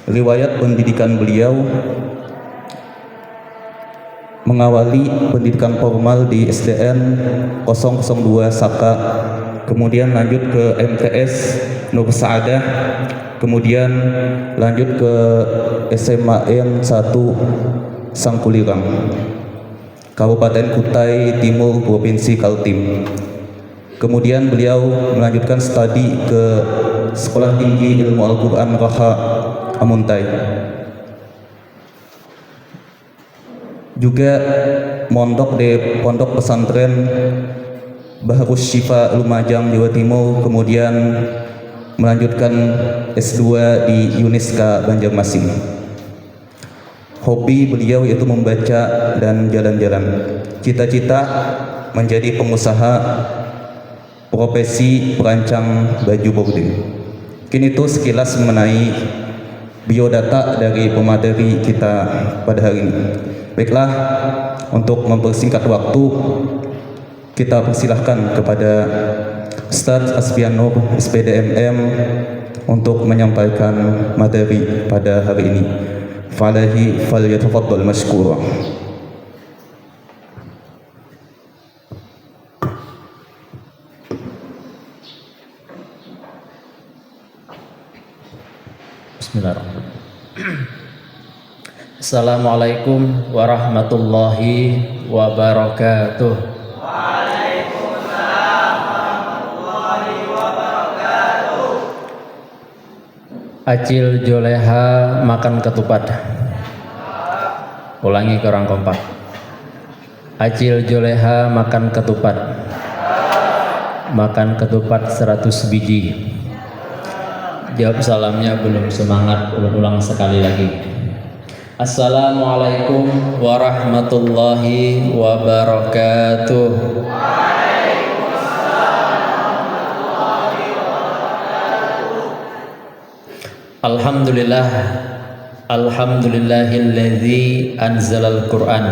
Riwayat pendidikan beliau mengawali pendidikan formal di SDN 002 Saka, kemudian lanjut ke MTS Nur Saadah, kemudian lanjut ke SMAN 1 Sangkulirang, Kabupaten Kutai Timur, Provinsi Kaltim. Kemudian beliau melanjutkan studi ke Sekolah Tinggi Ilmu Al-Quran Raha Amuntai. Juga mondok di Pondok Pesantren Bahrus Syifa Lumajang, Jawa Timur, kemudian melanjutkan S2 di Uniska Banjarmasin. Hobi beliau yaitu membaca dan jalan-jalan. Cita-cita menjadi pengusaha, profesi perancang baju boarding. Kini itu sekilas mengenai biodata dari pemateri kita pada hari ini. Baiklah, untuk mempersingkat waktu, kita persilahkan kepada Ustaz Asfian Nur, SPD MM, untuk menyampaikan materi pada hari ini. Fa'alaihi falyatafaddal mashkura. Bismillahirrahmanirrahim. Assalamualaikum warahmatullahi wabarakatuh. Waalaikumsalam warahmatullahi wabarakatuh. Acil joleha makan ketupat. Ulangi ke orang kompak. Acil joleha makan ketupat. Makan ketupat 100 biji. Jawab salamnya belum semangat, ulang sekali lagi. Assalamualaikum warahmatullahi wabarakatuh. Alhamdulillah, alhamdulillahilladzi anzalal Qur'an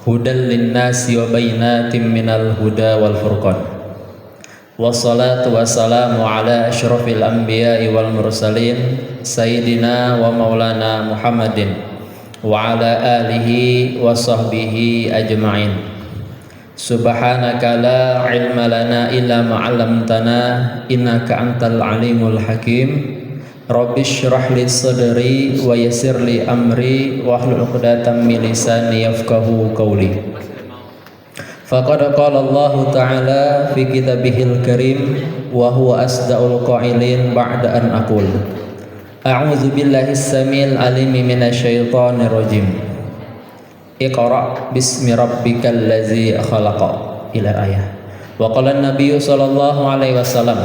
hudan linnasi wa bainatin minal huda wal furqan. Wassalatu wassalamu ala asyrafil anbiya'i wal mursalin sayyidina wa maulana Muhammadin wa ala alihi wa sahbihi ajma'in. Subhanaka la ilma lana illa ma 'allamtana innaka antal alimul hakim. Rabbi shrah li sadri wa yassir li amri wahlul 'uqdatam min lisani yafqahu qawli. Faqad qala Allah Ta'ala fi kitabihil karim wa huwa asdaqul qailin ba'da an aqul a'udzu billahi samil alim minasyaitonir rajim. Iqra bismi rabbikal ladzi khalaqa ila ayah. Wa qala an-nabiy sallallahu alaihi wasallam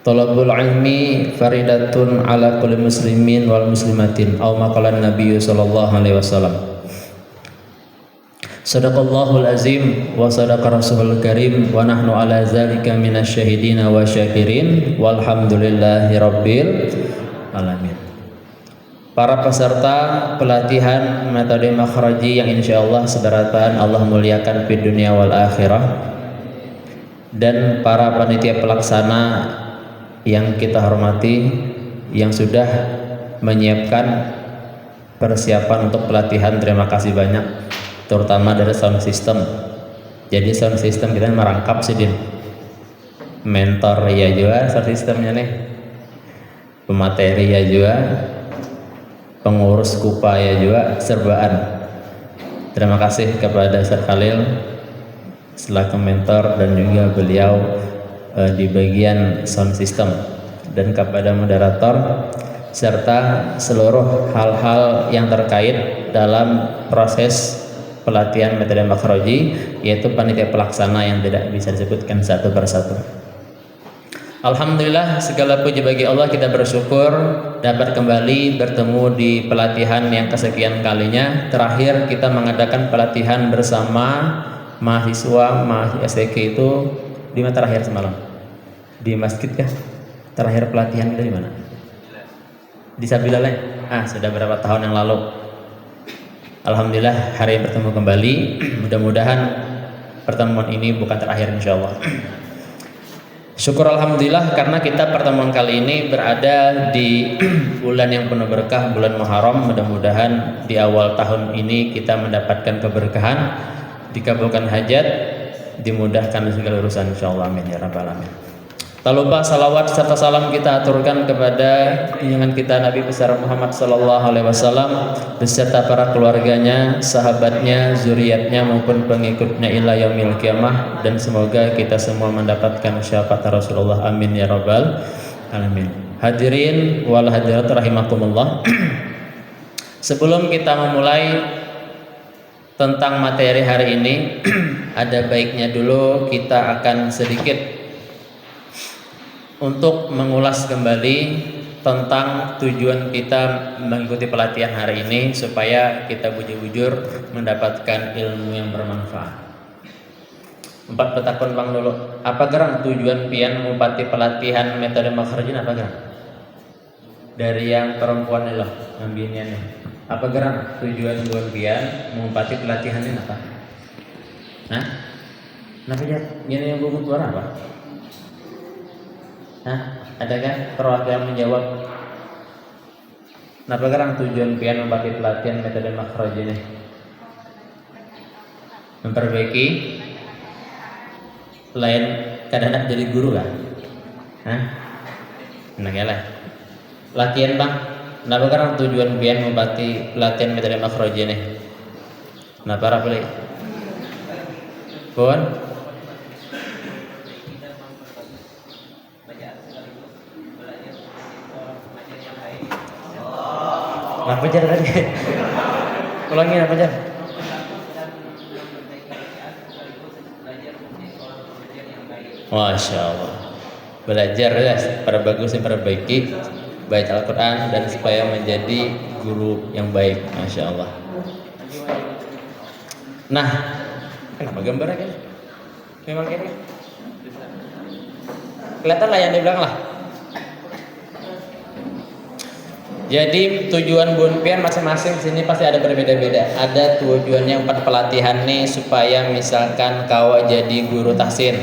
talabul ilmi faridatun ala kulli muslimin wal muslimatin aw maqala an-nabiy sallallahu alaihi wasallam. Sadaqallahul azim wa sadaqa rasulul karim wa nahnu ala zalika minasyahidina wa syakirin walhamdulillahi rabbil alamin. Para peserta pelatihan metode makhraji yang insyaallah sederhana Allah muliakan di dunia wal akhirah, dan para panitia pelaksana yang kita hormati yang sudah menyiapkan persiapan untuk pelatihan, terima kasih banyak, terutama dari sound system. Jadi sound system kita merangkap sih, Din. Mentor ya juga sound systemnya nih, pemateri ya juga, pengurus kupa ya juga, serbaan. Terima kasih kepada Ustaz Khalil selaku mentor dan juga beliau di bagian sound system, dan kepada moderator serta seluruh hal-hal yang terkait dalam proses pelatihan metode makhraji, yaitu panitia pelaksana yang tidak bisa disebutkan satu persatu. Alhamdulillah, segala puji bagi Allah, kita bersyukur dapat kembali bertemu di pelatihan yang kesekian kalinya. Terakhir kita mengadakan pelatihan bersama mahasiswa STK itu di mana terakhir semalam? Di masjid kah? Terakhir pelatihan itu di mana? Di Sabilaleh. Sudah berapa tahun yang lalu. Alhamdulillah hari ini bertemu kembali. Mudah-mudahan pertemuan ini bukan terakhir, insyaallah. Syukur alhamdulillah karena kita pertemuan kali ini berada di bulan yang penuh berkah, bulan Muharram. Mudah-mudahan di awal tahun ini kita mendapatkan keberkahan, dikabulkan hajat, dimudahkan segala urusan insyaallah, amin ya rabbal alamin. Tak lupa salawat serta salam kita aturkan kepada junjungan kita Nabi besar Muhammad sallallahu alaihi wasallam beserta para keluarganya, sahabatnya, zuriatnya maupun pengikutnya ila yaumil qiyamah, dan semoga kita semua mendapatkan syafaat Rasulullah, amin ya rabbal alamin. Hadirin wal hadirat rahimakumullah. Sebelum kita memulai tentang materi hari ini, ada baiknya dulu kita akan sedikit untuk mengulas kembali tentang tujuan kita mengikuti pelatihan hari ini supaya kita bujur-bujur mendapatkan ilmu yang bermanfaat. 4 petakun bang dulu. Apa gerang tujuan pian mengupati pelatihan metode makhrajin apa gerang? Dari yang perempuan ini loh, ambilnya. Apa gerang tujuan pian mengupati pelatihan ini apa? Nah, kenapa jadi yang gue suara apa? Nah, adakah perwakilan menjawab? Kenapa sekarang tujuan pian membatik pelatihan metode makhraj ini? Memperbaiki lain kadang-kadang jadi guru lah. Hah? Nah ya lah. Latihan bang. Kenapa sekarang tujuan pian membatik pelatihan metode makhraj ini? Kenapa rapli? Pun? Apa jar tadi? Ulangin apa jar? Masya Allah. Belajar ya, para bagus yang perbaiki, baca Al-Quran dan supaya menjadi guru yang baik. Masya Allah. Nah, kenapa gambarnya kan? Memang kayak gini. Kelihatan lah yang di belakang lah. Jadi tujuan bunpian masing-masing sini pasti ada berbeda-beda. Ada tujuannya 4 pelatihan nih supaya misalkan kau jadi guru tahsin.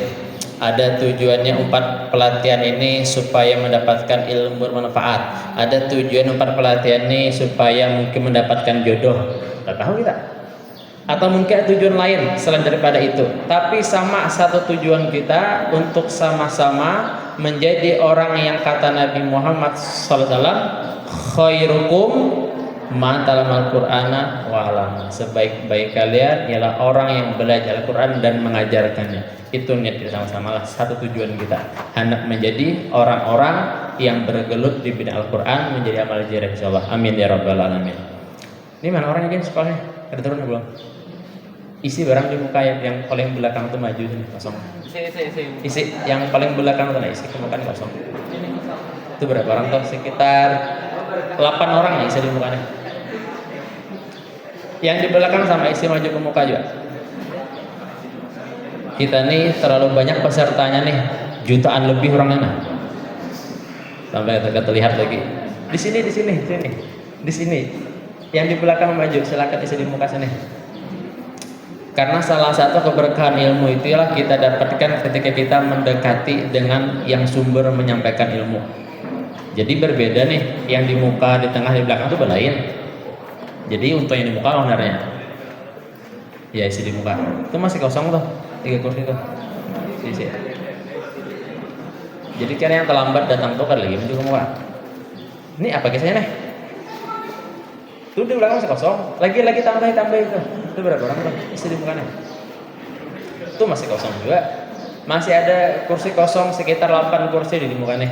Ada tujuannya 4 pelatihan ini supaya mendapatkan ilmu bermanfaat. Ada tujuan 4 pelatihan ini supaya mungkin mendapatkan jodoh. Tidak tahu kita. Atau mungkin tujuan lain selain daripada itu. Tapi sama satu tujuan kita untuk sama-sama menjadi orang yang kata Nabi Muhammad SAW, khairukum man talamal Qur'ana wa 'allama. Sebaik-baik kalian ialah orang yang belajar Al-Qur'an dan mengajarkannya. Itu niat kita sama-sama lah, satu tujuan kita. Hendak menjadi orang-orang yang bergelut di bidang Al-Qur'an, menjadi amal jariah insyaallah. Amin ya rabbal alamin. Ini mana orangnya kan sekolahnya? Ada turun belum? Isi barang di muka yang paling belakang tuh maju sini kosong. Isi yang paling belakang tuh isi ke muka kosong. Itu berapa orang tuh? Sekitar 8 orang nih isi di mukanya. Yang di belakang sama isi maju ke muka juga. Kita nih terlalu banyak pesertanya nih, jutaan lebih orangnya nah. Sampai kita terlihat lagi. Di sini. Yang di belakang maju, silakan isi di muka sini. Karena salah satu keberkahan ilmu itulah kita dapatkan ketika kita mendekati dengan yang sumber menyampaikan ilmu. Jadi berbeda nih, yang di muka, di tengah, di belakang itu belain. Jadi untuk yang di muka ownernya, ya isi di muka. Itu masih kosong tuh, 3 kursi tuh, isi. Jadi kan yang terlambat datang tuh kan lagi menuju ke muka. Ini apa kisahnya nih? Tuh di belakang masih kosong, lagi tambah itu. Itu berapa orang tuh isi di mukanya? Itu masih kosong juga. Masih ada kursi kosong sekitar 8 kursi di mukanya.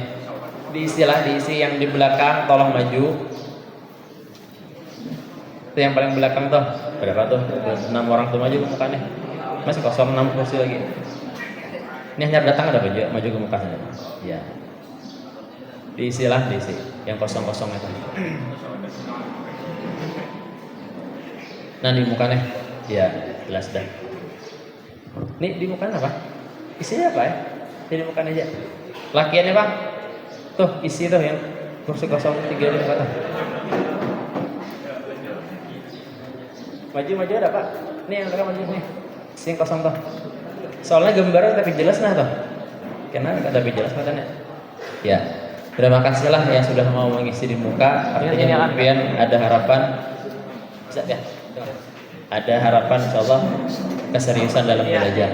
Diisi yang di belakang, tolong maju. Itu yang paling belakang tuh berapa tuh? 6 orang tuh maju ke mukanya. Masih kosong 6 kursi lagi. Ini hanya datang ada maju ke muka saja. Ya. Diisi yang kosong-kosong itu. Nah di mukanya, ya jelas dah. Nih di mukanya apa? Isinya apa ya? Di mukanya aja. Lakiannya bang, tuh isi tuh yang kursi 03 di muka tuh. Maju ada pak? Nih yang mereka maju nih. Isi yang kosong tuh. Soalnya gambarnya tapi jelas nah tuh. Kenapa lebih jelas katanya? Ya. Terima kasihlah yang sudah mau mengisi di muka. Artinya kemudian ada harapan. Bisa ya? Ada harapan insyaallah keseriusan dalam belajar.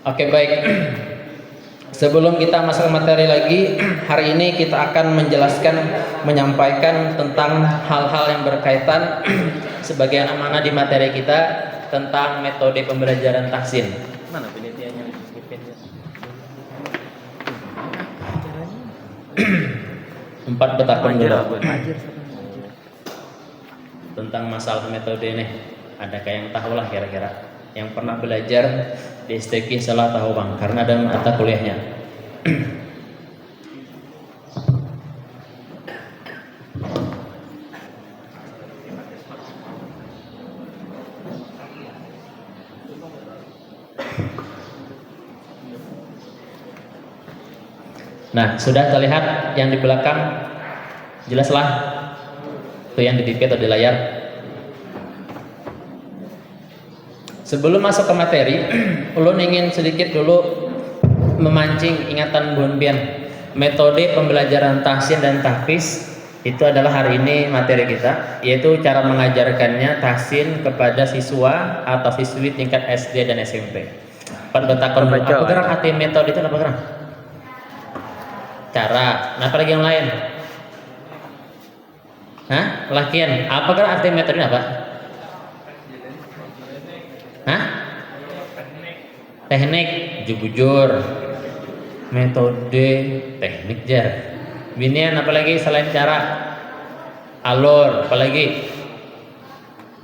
Oke, baik. Sebelum kita masuk ke materi lagi, hari ini kita akan menyampaikan tentang hal-hal yang berkaitan sebagai amanah di materi kita tentang metode pembelajaran tahsin. Mana penelitiannya? Empat betakun dulu tentang masalah metode ini. Adakah yang tahu lah kira-kira? Yang pernah belajar di STQ salah tahu bang, karena ada mata kuliahnya. Nah, sudah terlihat yang di belakang jelaslah itu yang di TV atau di layar. Sebelum masuk ke materi, ulun ingin sedikit dulu memancing ingatan Bun Bian. Metode pembelajaran tahsin dan tahfiz itu adalah hari ini materi kita, yaitu cara mengajarkannya tahsin kepada siswa atau siswi tingkat SD dan SMP. Pendetakon apa gerak arti metode itu apa gerak? Cara, nah apalagi yang lain? Hah? Lakian, apa gerak arti metode ini apa? Hah? Teknik, jujur, metode, teknik jar. Binian apalagi selain cara, alur, apalagi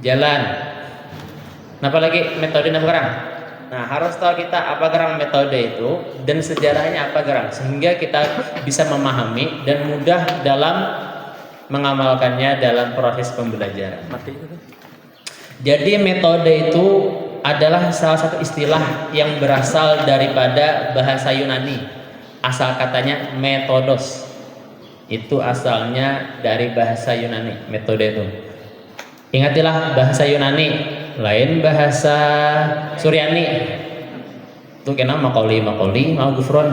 jalan. Nah, apalagi metode apa gerang? Nah, harus tahu kita apa gerang metode itu dan sejarahnya apa gerang, sehingga kita bisa memahami dan mudah dalam mengamalkannya dalam proses pembelajaran. Jadi metode itu adalah salah satu istilah yang berasal daripada bahasa Yunani. Asal katanya metodos. Itu asalnya dari bahasa Yunani, metode itu. Ingatilah bahasa Yunani, lain bahasa Suryani. Itu kena makoli, mau gufron.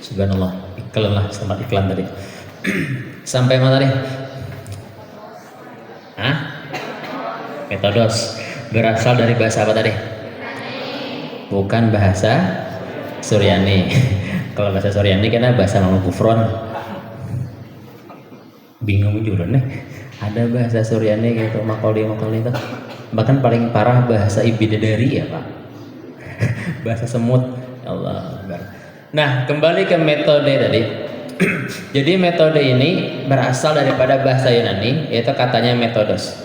Subhanallah, iklan lah sama iklan tadi. Sampai mana tadi? Hah? Metodos berasal dari bahasa apa tadi? Bukan bahasa Suryani. Kalau bahasa Suryani karena bahasa Mama Gufron. Bingung juga nih. Ada bahasa Suryani gitu, makoli itu. Bahkan paling parah bahasa Ibidadari ya Pak. Bahasa semut. Allah Akbar. Nah, kembali ke metode tadi. Jadi metode ini berasal daripada bahasa Yunani, yaitu katanya metodos.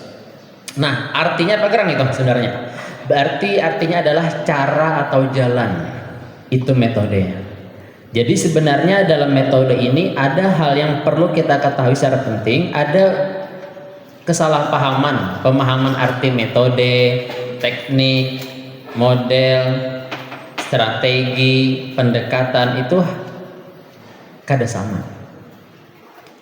Nah, artinya apa gerang itu sebenarnya? Berarti artinya adalah cara atau jalan. Itu metodenya. Jadi sebenarnya dalam metode ini ada hal yang perlu kita ketahui secara penting. Ada kesalahpahaman, pemahaman arti metode, teknik, model, strategi, pendekatan itu kada sama,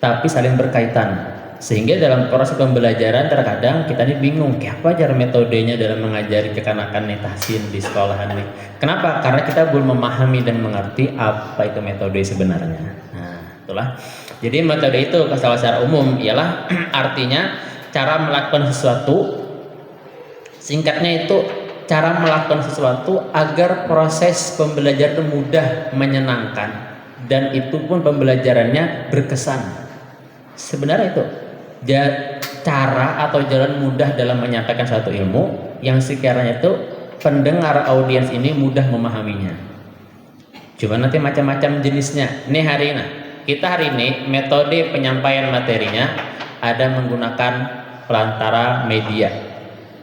tapi saling berkaitan. Sehingga dalam proses pembelajaran terkadang kita ini bingung, kayak apa cara metodenya dalam mengajari kekanakan nih tahsin di sekolahan nih. Kenapa? Karena kita belum memahami dan mengerti apa itu metode sebenarnya. Nah, itulah. Jadi metode itu secara umum ialah artinya cara melakukan sesuatu. Singkatnya itu cara melakukan sesuatu agar proses pembelajaran itu mudah, menyenangkan, dan itu pun pembelajarannya berkesan. Sebenarnya itu cara atau jalan mudah dalam menyampaikan suatu ilmu yang sekiranya itu pendengar audiens ini mudah memahaminya. Cuma nanti macam-macam jenisnya. Kita hari ini metode penyampaian materinya ada menggunakan pelantara media,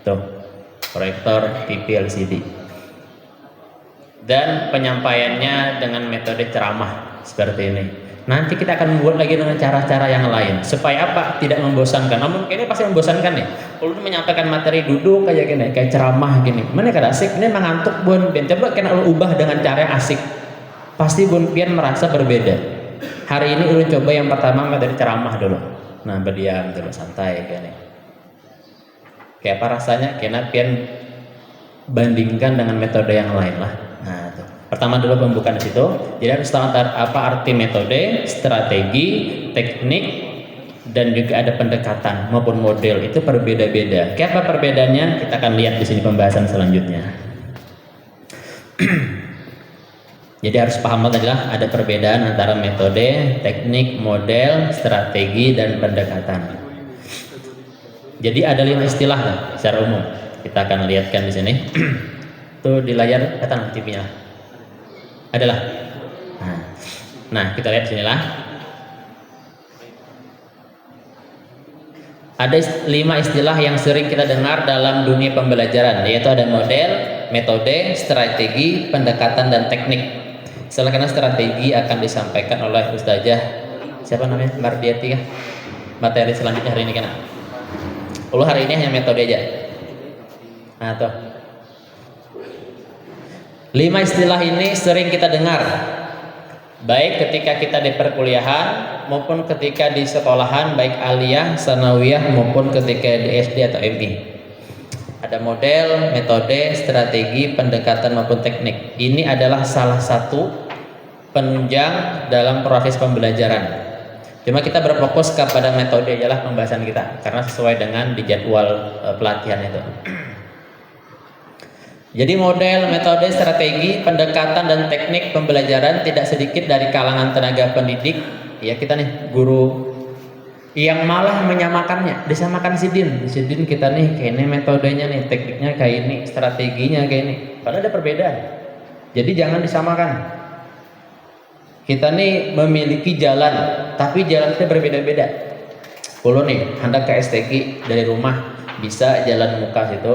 tuh proyektor, TV, LCD, dan penyampaiannya dengan metode ceramah seperti ini. Nanti kita akan membuat lagi dengan cara-cara yang lain supaya apa? Tidak membosankan. Namun ini pasti membosankan nih. Kalau menyampaikan materi duduk kayak gini, kayak ceramah gini, mana kada asik? Ini mengantuk bun pian. Coba kena ubah dengan cara yang asik. Pasti bun pian merasa berbeda. Hari ini ulun coba yang pertama materi ceramah dulu. Nah, berdiam dulu santai kayak ini. Kayak apa rasanya? Kena pian bandingkan dengan metode yang lain lah. Nah, tuh. Pertama dulu pembukaan di situ. Jadi harus tahu apa arti metode, strategi, teknik, dan juga ada pendekatan maupun model. Itu berbeda-beda. Kayak apa perbedaannya? Kita akan lihat di sini pembahasan selanjutnya. Jadi harus paham adalah ada perbedaan antara metode, teknik, model, strategi, dan pendekatan. Jadi ada 5 istilah lah, secara umum. Kita akan lihatkan di sini. Tuh di layar datang TV-nya. Adalah. Nah, kita lihat sinilah. Ada 5 istilah yang sering kita dengar dalam dunia pembelajaran, yaitu ada model, metode, strategi, pendekatan, dan teknik. Silakan strategi akan disampaikan oleh Ustazah siapa namanya? Mardiati ya. Materi selanjutnya hari ini kan. Hari ini hanya metode aja. Nah, tuh. 5 istilah ini sering kita dengar, baik ketika kita di perkuliahan maupun ketika di sekolahan, baik aliyah, sanawiyah maupun ketika di SD atau MI. Ada model, metode, strategi, pendekatan maupun teknik. Ini adalah salah satu penunjang dalam proses pembelajaran. Cuma kita berfokus kepada metode adalah pembahasan kita karena sesuai dengan di jadwal pelatihan itu. Jadi model, metode, strategi, pendekatan, dan teknik pembelajaran tidak sedikit dari kalangan tenaga pendidik. Ya kita nih guru yang malah menyamakannya, disamakan sidin kita nih kayak ini metodenya nih, tekniknya kayak ini, strateginya kayak ini. Padahal ada perbedaan. Jadi jangan disamakan. Kita nih memiliki jalan, tapi jalan kita berbeda-beda. Kalau nih hendak ke STQ dari rumah bisa jalan muka situ,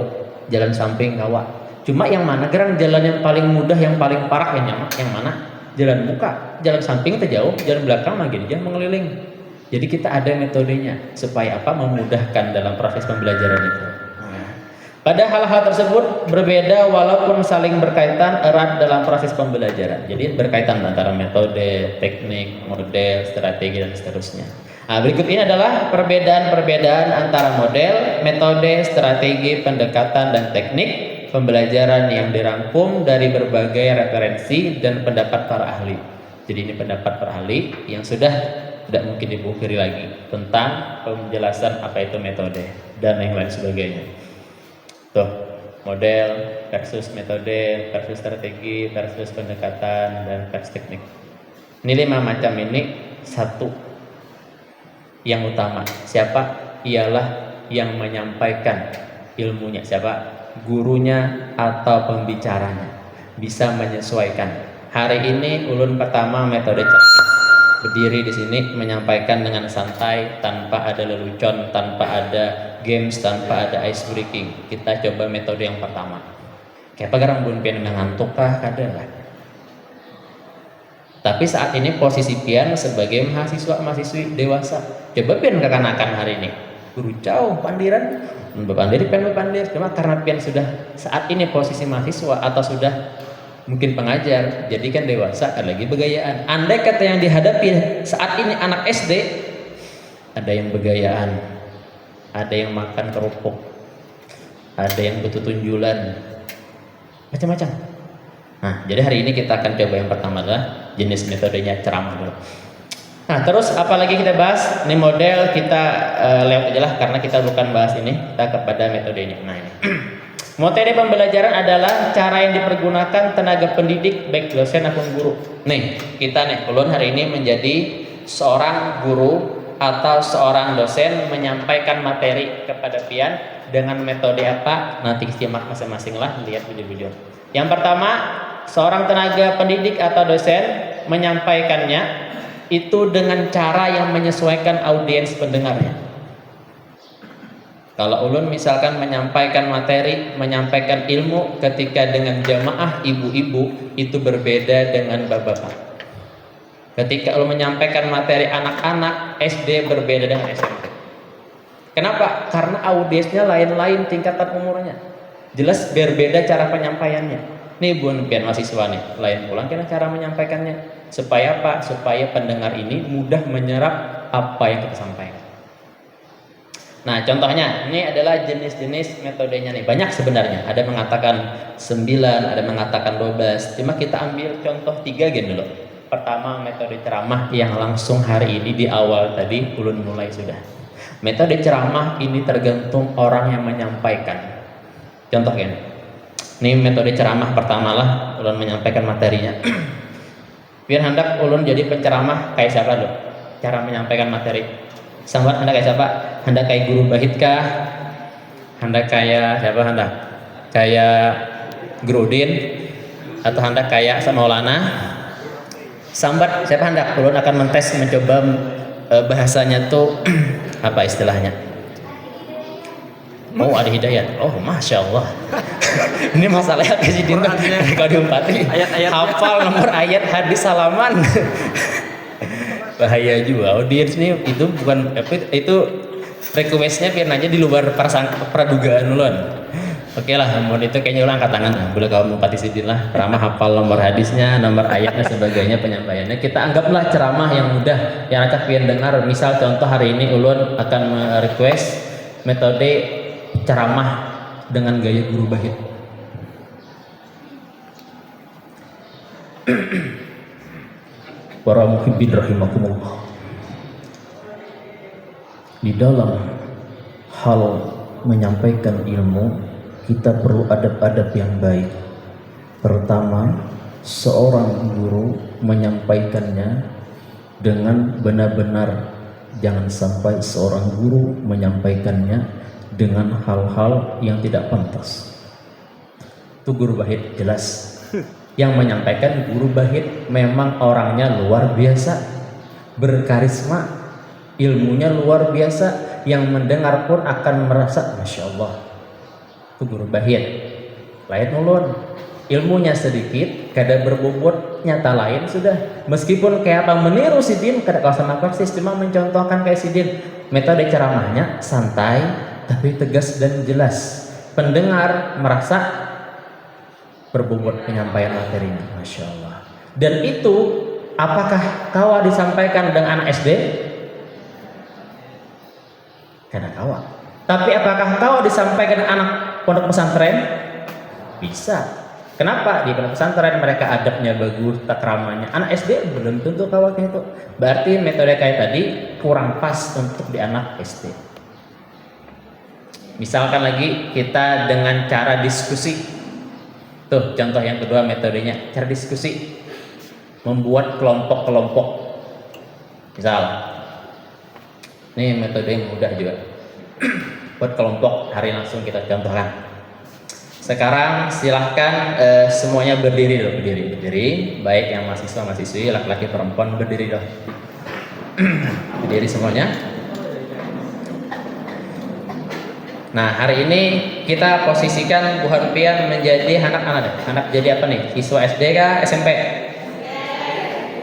jalan samping kawah. Cuma yang mana gerang jalan yang paling mudah, yang paling parah yang mana? Jalan muka, jalan samping itu jauh, jalan belakang lagi dia mengeliling. Jadi kita ada metodenya supaya apa? Memudahkan dalam proses pembelajaran itu. Pada hal-hal tersebut berbeda walaupun saling berkaitan erat dalam proses pembelajaran. Jadi berkaitan antara metode, teknik, model, strategi, dan seterusnya. Nah, berikut ini adalah perbedaan-perbedaan antara model, metode, strategi, pendekatan, dan teknik pembelajaran yang dirangkum dari berbagai referensi dan pendapat para ahli. Jadi ini pendapat para ahli yang sudah tidak mungkin dipungkiri lagi tentang penjelasan apa itu metode dan yang lain sebagainya. Tuh, model versus metode versus strategi versus pendekatan dan versus teknik. Ini 5 macam ini satu yang utama. Siapa? Ialah yang menyampaikan ilmunya. Siapa? Gurunya atau pembicaranya. Bisa menyesuaikan. Hari ini ulun pertama metode berdiri di sini menyampaikan dengan santai, tanpa ada lelucon, tanpa ada games, tanpa ada ice breaking. Kita coba metode yang pertama. Kayak apa garang bun pian ngantuk kah kadang lah. Tapi saat ini posisi pian sebagai mahasiswa-mahasiswi dewasa. Coba pian kekanakan hari ini. Guru jauh pandiran, berpandir pian berpandir. Cuma karena pian sudah saat ini posisi mahasiswa atau sudah mungkin pengajar, jadi kan dewasa, ada lagi begayaan. Andai kata yang dihadapi saat ini anak SD, ada yang begayaan, ada yang makan kerupuk, ada yang butuh tunjulan, macam-macam. Nah, jadi hari ini kita akan coba yang pertama adalah jenis metodenya ceramah dulu. Nah, terus apalagi kita bahas? Ini model kita lewat aja lah karena kita bukan bahas ini, kita kepada metodenya. Nah, ini. Materi pembelajaran adalah cara yang dipergunakan tenaga pendidik baik dosen maupun guru. Nih, kita nih ulun hari ini menjadi seorang guru atau seorang dosen menyampaikan materi kepada pian dengan metode apa? Nanti simak masing-masing lah, lihat video-video. Yang pertama, seorang tenaga pendidik atau dosen menyampaikannya itu dengan cara yang menyesuaikan audiens pendengarnya. Kalau ulun misalkan menyampaikan materi, menyampaikan ilmu ketika dengan jamaah ibu-ibu itu berbeda dengan bapak-bapak. Ketika ulun menyampaikan materi anak-anak SD berbeda dengan SMP. Kenapa? Karena audiensnya lain-lain tingkatan umurnya. Jelas berbeda cara penyampaiannya. Nih bun pian mahasiswa nih, lain pulang kira cara menyampaikannya. Supaya apa? Supaya pendengar ini mudah menyerap apa yang kita sampaikan. Nah, contohnya ini adalah jenis-jenis metodenya nih. Banyak sebenarnya. Ada mengatakan 9, ada mengatakan 12. Cuma kita ambil contoh 3 gen dulu. Pertama, metode ceramah yang langsung hari ini di awal tadi ulun mulai sudah. Metode ceramah ini tergantung orang yang menyampaikan. Contoh gen. Ini metode ceramah pertama lah ulun menyampaikan materinya. Biar hendak ulun jadi penceramah kayak siapa loh? Cara menyampaikan materi. Sambat hendak kayak siapa? Hendak kayak guru bahit kah? Hendak kayak siapa hendak? Kayak Grudin atau hendak kayak Maulana? Sambat siapa hendak? Ulun akan mencoba bahasanya tuh apa istilahnya? Oh, ada hidayat. Oh, masya Allah. Ini masalahnya presiden tuh kalau diumpati hafal nomor ayat hadis salaman. Bahaya juga audiens nih, itu bukan itu requestnya biar aja di luar pradugaan ulun. Oke lah, mohon itu kayaknya ulang angkat tangan. Boleh kau umpati sidin lah. Ceramah hafal nomor hadisnya, nomor ayatnya, sebagainya penyampaiannya. Kita anggaplah ceramah yang mudah, yang acak pian dengar. Misal contoh hari ini ulun akan request metode ceramah dengan gaya guru bahit. Para muhibbin rahimakumullah. Di dalam hal menyampaikan ilmu, kita perlu adab-adab yang baik. Pertama, seorang guru menyampaikannya dengan benar-benar. Jangan sampai seorang guru menyampaikannya dengan hal-hal yang tidak pantas. Itu guru bahit jelas. Yang menyampaikan guru bahit memang orangnya luar biasa, berkarisma, ilmunya luar biasa, yang mendengar pun akan merasa masya Allah. Itu guru bahit. Lain ulun, ilmunya sedikit, kada berbobot, nyata lain sudah. Meskipun kayak apa meniru sidin, kada kawasan sama persis, cuma mencontohkan kayak sidin. Metode ceramahnya santai, tapi tegas dan jelas. Pendengar merasa berbobot penyampaian materinya, masya Allah. Dan itu apakah kawa disampaikan dengan anak SD? Karena kawa. Tapi apakah kawa disampaikan dengan anak pondok pesantren? Bisa. Kenapa? Di pondok pesantren mereka adabnya bagus, takramanya. Anak SD belum tentu kawa kayak itu. Berarti metode kayak tadi kurang pas untuk di anak SD. Misalkan lagi kita dengan cara diskusi. Tuh contoh yang kedua metodenya, cara diskusi, membuat kelompok-kelompok. Misal, ini metode yang mudah juga. Buat kelompok, hari langsung kita contohkan. Sekarang silahkan semuanya berdiri dong, berdiri. Baik yang mahasiswa-mahasiswi, laki-laki perempuan berdiri dong. Berdiri semuanya. Nah, hari ini kita posisikan Bu Harpian menjadi anak-anak. Anak jadi apa nih? Siswa SD kah? SMP?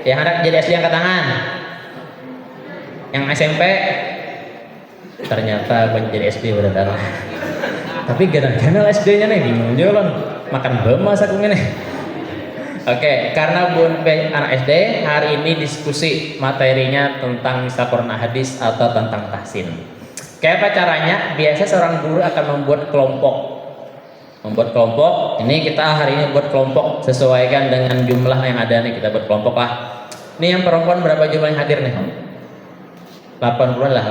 Yang anak jadi SD angkat tangan. Yang SMP? Ternyata jadi SD berdarah. Tapi ganal SD-nya nih bingung jualan. Makan bama saku ini. Oke, karena Bun P anak SD, hari ini diskusi materinya tentang misal Quran hadis atau tentang tahsin. Kayak apa caranya? Biasa seorang guru akan membuat kelompok. Ini kita hari ini buat kelompok sesuaikan dengan jumlah yang ada nih, kita buat kelompok lah. Ini yang perempuan berapa jumlah yang hadir nih? 80 lah.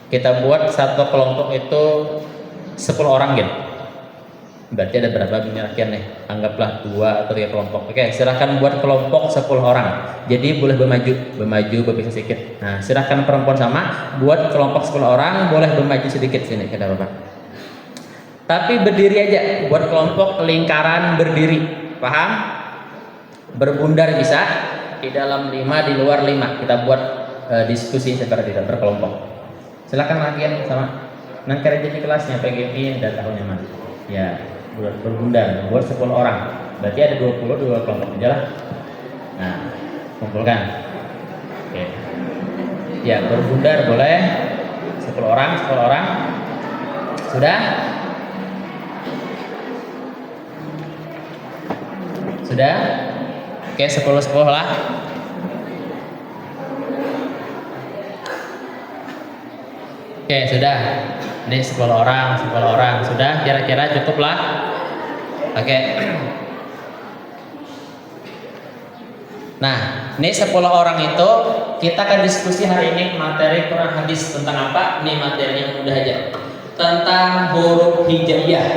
Kita buat satu kelompok itu 10 orang gitu. Berarti ada berapa penyakian nih? Anggaplah 2 atau 3 kelompok. Oke, silahkan buat kelompok 10 orang. Jadi boleh bermaju berpisah sedikit. Nah, silahkan perempuan sama buat kelompok 10 orang, boleh bermaju sedikit sini, kata Bapak. Tapi berdiri aja, buat kelompok lingkaran berdiri. Paham? Berbundar bisa, di dalam 5, di luar 5. Kita buat diskusi seperti itu, berkelompok. Silakan latihan sama. Nanti aja di kelasnya PGP dan tahunnya mana. Ya, berbundar, buat 10 orang. Berarti ada 22 kelompok aja lah. Nah, kumpulkan. Oke. Ya, berbundar boleh 10 orang. Sudah? Sudah? Oke, 10 lah. Oke, sudah. Ini 10 orang. Sudah, kira-kira cukup lah. Oke. Nah, ini 10 orang itu kita akan diskusi hari ini materi Quran hadis tentang apa? Ini materinya mudah aja. Tentang huruf hijaiyah.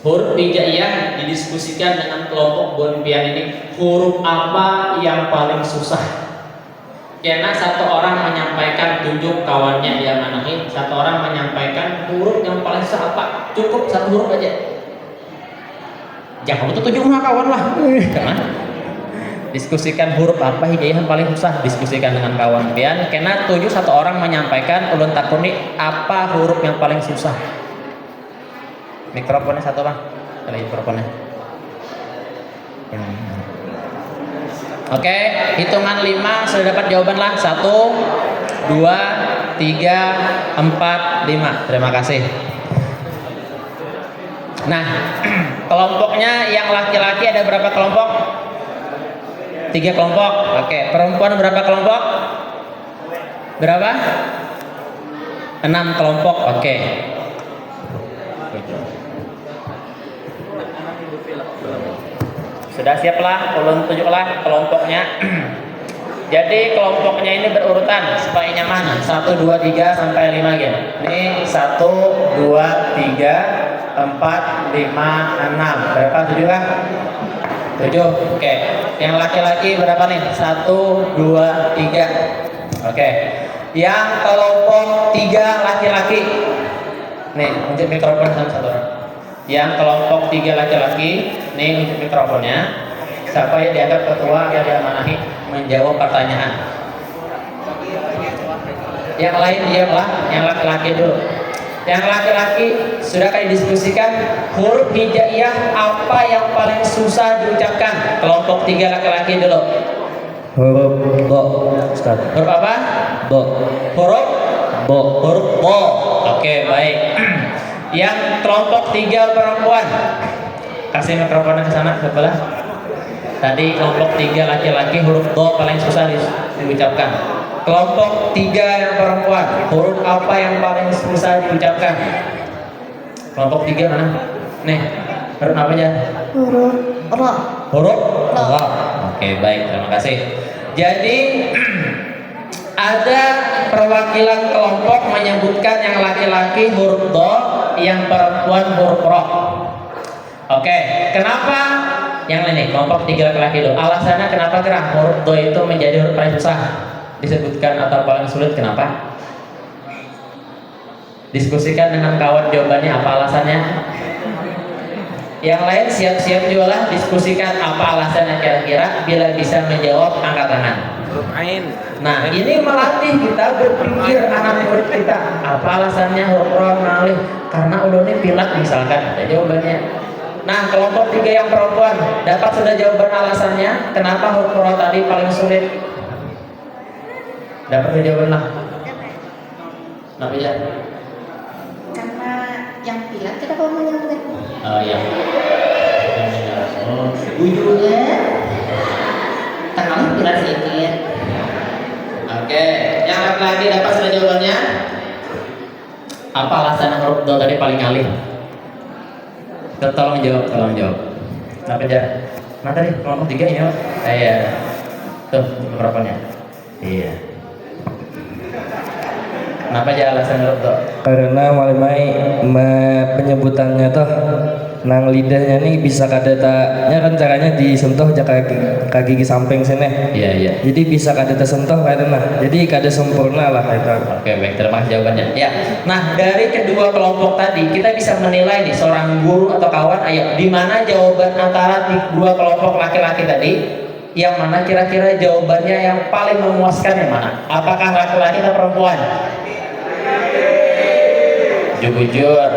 Huruf hijaiyah didiskusikan dengan kelompok Bonpian ini. Huruf apa yang paling susah? Karena satu orang menyampaikan tunjuk kawannya dia manahi, satu orang menyampaikan huruf yang paling susah apa? Cukup satu huruf aja. Jangan kamu tunjuk sama kawan lah. Karena diskusikan huruf apa hijaiyah yang paling susah, diskusikan dengan kawan pian. Karena tujuh satu orang menyampaikan ulun takuni apa huruf yang paling susah. Mikrofonnya satu bang, kali mikrofonnya. Oke, hitungan 5 sudah dapat jawaban lah. 1, 2, 3, 4, 5. Terima kasih. Nah, kelompoknya yang laki-laki ada berapa kelompok? 3 kelompok. Oke, perempuan berapa kelompok? Berapa? 6 kelompok. Oke. Sudah siaplah, ulun tunjuklah kelompoknya. Jadi kelompoknya ini berurutan supaya nyaman. 1, 2, 3 sampai 5 gitu. Ini 1, 2, 3, 4, 5, 6. Berapa? 7 kah? 7. Oke. Yang laki-laki berapa nih? 1, 2, 3. Oke. Yang kelompok 3 laki-laki. Nih, untuk mikrofon satu orang. Yang kelompok 3 laki-laki, nih untuk mikrofonnya. Siapa yang dianggap ketua yang diamanahi menjawab pertanyaan. Yang lain diamlah, yang laki-laki dulu. Yang laki-laki sudah kali diskusikan huruf hijaiyah apa yang paling susah diucapkan. Kelompok 3 laki-laki dulu. Huruf bo, Ustaz. Huruf apa? Bo. Huruf Bo. Huruf bo. Oke, baik. Yang kelompok 3 perempuan, kasih mikrofonnya ke sana sebelah. Tadi kelompok 3 laki-laki huruf do paling susah diucapkan. Kelompok 3 yang perempuan, huruf apa yang paling susah diucapkan? Kelompok 3 mana? Nih, huruf apa aja? Huruf ra. Huruf ra. Oke, baik, terima kasih. Jadi ada perwakilan kelompok menyebutkan yang laki-laki huruf do, yang perempuan huruf ro. Oke, kenapa yang ini kelompok 3 laki-laki dulu? Alasannya kenapa kira huruf do itu menjadi huruf paling susah disebutkan atau paling sulit? Kenapa? Diskusikan dengan kawan jawabannya apa alasannya. Yang lain siap-siap juga lah diskusikan apa alasannya kira-kira. Bila bisa menjawab angkat tangan. Nah, ini melatih kita berpikir anak murid kita. Apa alasannya huruf ro mengalih? Karena ulunnya pilak misalkan, ada jawabannya. Nah, kelompok 3 yang perempuan dapat sudah jawaban alasannya kenapa huruf ro tadi paling sulit. Dapat jawaban lah. Kenapa ya? Karena yang pilak kita mau menyambut. Oh iya. Oh, ujungnya tengah berat sedikit. Oke, yang laki-laki dapat sudah jawabannya? Apa alasan huruf do tadi paling alih? Tolong jawab, tolong jawab. Kenapa aja? Nah tadi kelompok 3 ini, iya. Tuh, berapanya? Iya. Kenapa aja alasan huruf do? Karena malimai penyebutannya tuh nang lidahnya nih bisa kadetanya kan caranya disentuh aja kaki gigi samping sini. Iya, iya. Jadi bisa kadeta sentuh karena jadi kada sempurna lah itu. Oke, baik, terima kasih jawabannya. Ya, nah dari kedua kelompok tadi kita bisa menilai nih seorang guru atau kawan, ayo di mana jawaban antara dua kelompok laki-laki tadi, yang mana kira-kira jawabannya yang paling memuaskan yang mana? Apakah laki-laki atau perempuan? Jujur.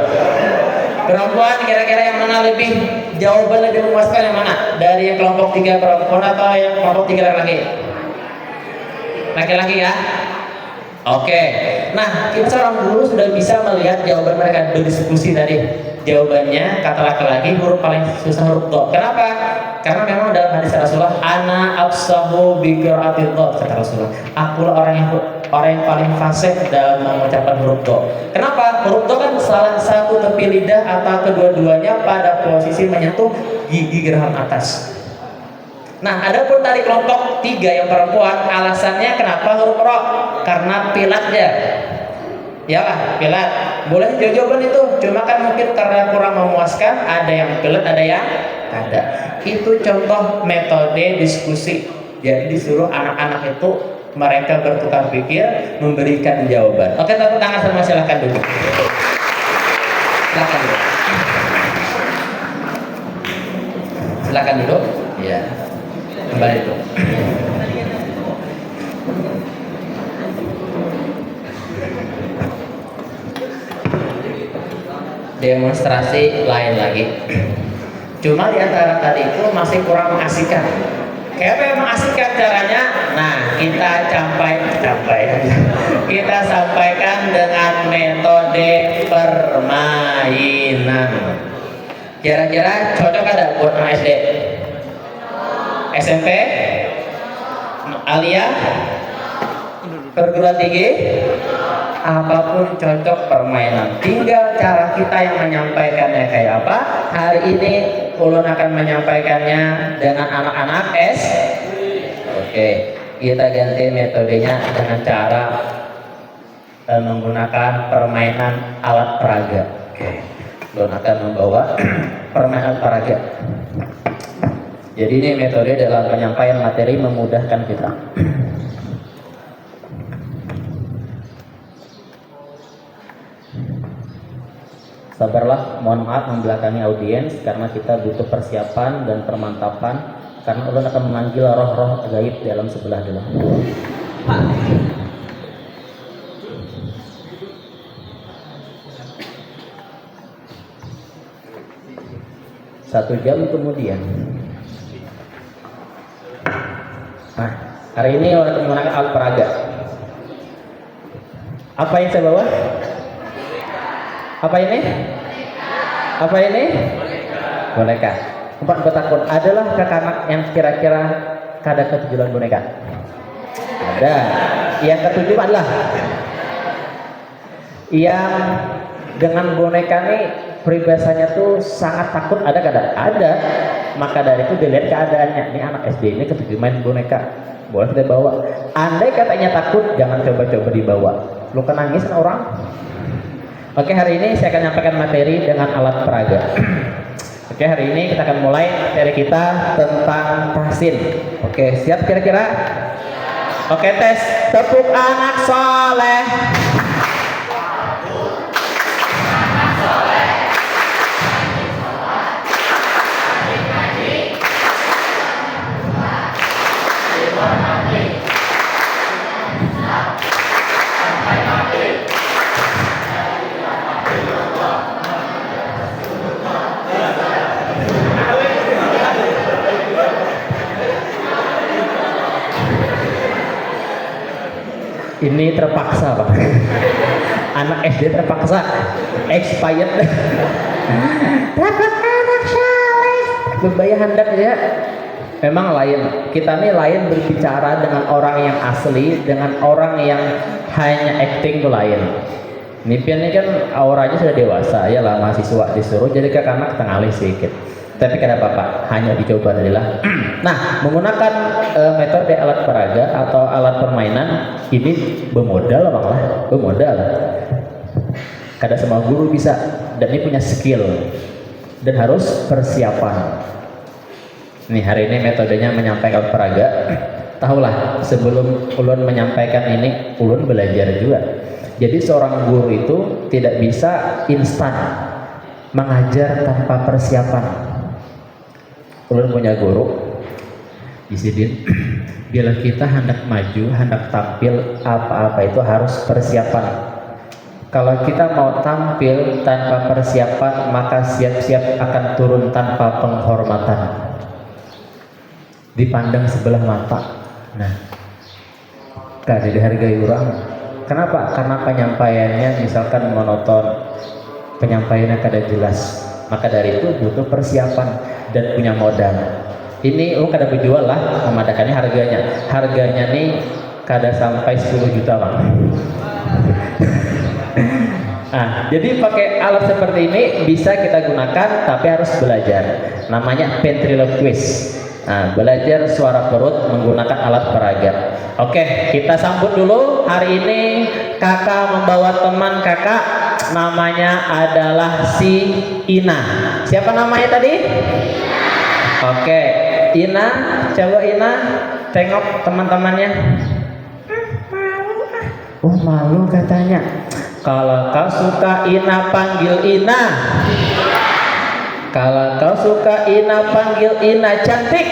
Perempuan kira-kira yang mana lebih jawaban lebih memuaskan yang mana? Dari yang kelompok 3 perempuan atau yang kelompok 3 laki-laki? Laki-laki ya? Oke. Nah, kita seorang guru sudah bisa melihat jawaban mereka berdiskusi tadi. Jawabannya kata laki-laki huruf paling susah huruf do. Kenapa? Karena memang dalam hadis Rasulullah, ana afsahu bi qira'atil do, kata Rasulullah. Akulah orang yang paling fasih dalam mengucapkan huruf do. Kenapa? Huruf do kan salah satu tepi lidah atau kedua-duanya pada posisi menyentuh gigi geraham atas. Nah, adapun dari kelompok 3 yang perempuan, alasannya kenapa huruf ro? Karena pilatnya. Iyalah, pilat. Boleh jawaban itu, cuma kan mungkin karena kurang memuaskan, ada yang pilat, ada yang ada. Itu contoh metode diskusi. Jadi disuruh anak-anak itu mereka bertukar pikir, memberikan jawaban. Oke, tepuk tangan semua, silakan duduk. Silakan duduk. Silakan duduk. Iya. Kembali duduk. Demonstrasi lain lagi. Cuma di antara tadi itu masih kurang mengasihkan. Kayak apa yang mengasihkan caranya? Nah, kita kita sampaikan dengan metode permainan. Kira-kira cocok ada buat anak SD? SMP? Alia? Perguruan tinggi? Apapun cocok permainan, tinggal cara kita yang menyampaikannya kayak apa. Hari ini ulun akan menyampaikannya dengan anak-anak S. Oke, kita ganti metodenya dengan cara menggunakan permainan alat peraga. Oke, ulun akan membawa permainan peraga. Jadi ini metode dalam penyampaian materi memudahkan kita. Sabarlah, mohon maaf membelakangi audiens karena kita butuh persiapan dan permantapan karena Allah akan memanggil roh-roh gaib dalam sebelah dalam. Pak. Satu jam kemudian. Nah, hari ini orang menggunakan alat peraga. Apa yang saya bawa? Apa ini? Apa ini? Boneka. Empat takut. Adalah kakak yang kira-kira kada ketujuan boneka? Ada. Yang ketujuh adalah yang dengan boneka nih peribahasanya tuh sangat takut. Ada kada? Ada. Maka dari itu dilihat keadaannya. Ini anak SD ini ketujuh main boneka. Boleh kita bawa. Andai katanya takut, jangan coba-coba dibawa. Lu kan nangis kan orang? Oke, hari ini saya akan menyampaikan materi dengan alat peraga. Oke, hari ini kita akan mulai materi kita tentang tahsin. Oke, siap kira-kira? Oke, tes. Tepuk anak soleh. Ini terpaksa, Pak. Anak SD terpaksa expired. Dapat anak soleh. bebaya handap ya. Memang lain. Kita nih lain berbicara dengan orang yang asli, dengan orang yang hanya acting tuh lain. Nipian ini kan auranya sudah dewasa, ya lah mahasiswa disuruh jadi ke anak tengalih sedikit. Tapi kenapa Pak? Hanya dicoba tadilah. Nah, menggunakan metode alat peraga atau alat permainan ini bermodal Bang lah, bermodal. Kada semua guru bisa dan ini punya skill dan harus persiapan. Nih hari ini metodenya menyampaikan peraga. Tahulah sebelum ulun menyampaikan ini ulun belajar juga. Jadi seorang guru itu tidak bisa instan mengajar tanpa persiapan. Ulun punya guru Isidin, bila kita hendak maju, hendak tampil apa-apa itu harus persiapan. Kalau kita mau tampil tanpa persiapan maka siap-siap akan turun tanpa penghormatan. Dipandang sebelah mata. Nah, kada dihargai orang. Kenapa? Karena penyampaiannya misalkan monoton, penyampaiannya kada jelas. Maka dari itu butuh persiapan dan punya modal. Ini kada berjual lah, memadakannya harganya. Harganya nih kada sampai 10 juta Bang. Nah, jadi pakai alat seperti ini bisa kita gunakan, tapi harus belajar. Namanya ventriloquist. Nah, belajar suara perut menggunakan alat peraga. Oke, kita sambut dulu. Hari ini kakak membawa teman kakak, namanya adalah si Ina. Siapa namanya tadi? Oke, Ina, coba Ina tengok teman-temannya. Oh, malu katanya. Kalau kau suka Ina panggil Ina. Kalau kau suka Ina panggil Ina cantik.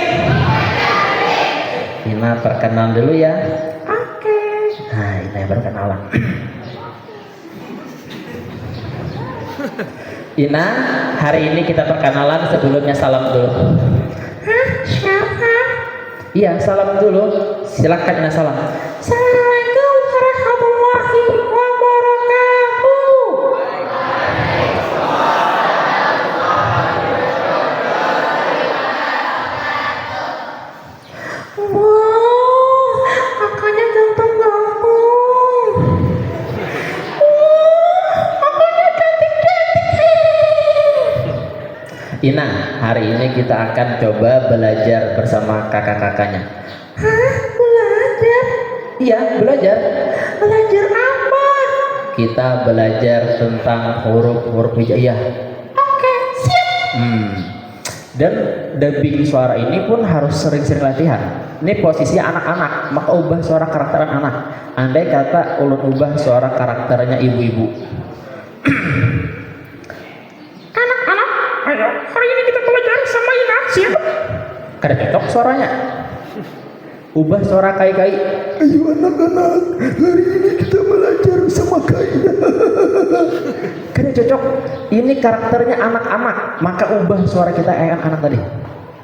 Ina perkenalan dulu ya. Oke. Nah, Ina yang berkenalan. Ina, hari ini kita perkenalan, sebelumnya salam dulu. Hah? Siapa? Iya, salam dulu. Silakan Ina salam. Assalamualaikum warahmatullahi wabarakatuh. Ina, hari ini kita akan coba belajar bersama kakak-kakaknya. Hah? Belajar? Iya, belajar. Belajar apa? Kita belajar tentang huruf-huruf hijaiyah. Oke, siap. Dan dubbing suara ini pun harus sering-sering latihan. Ini posisi anak-anak, maka ubah suara karakter anak. Andai kata ulun ubah suara karakternya ibu-ibu. Ayo, hari ini kita belajar sama Ina, siap? Kada cocok suaranya. Ubah suara kai-kai. Ayo anak-anak, hari ini kita belajar sama kai. Kada cocok. Ini karakternya anak-anak, maka ubah suara kita kayak anak-anak tadi.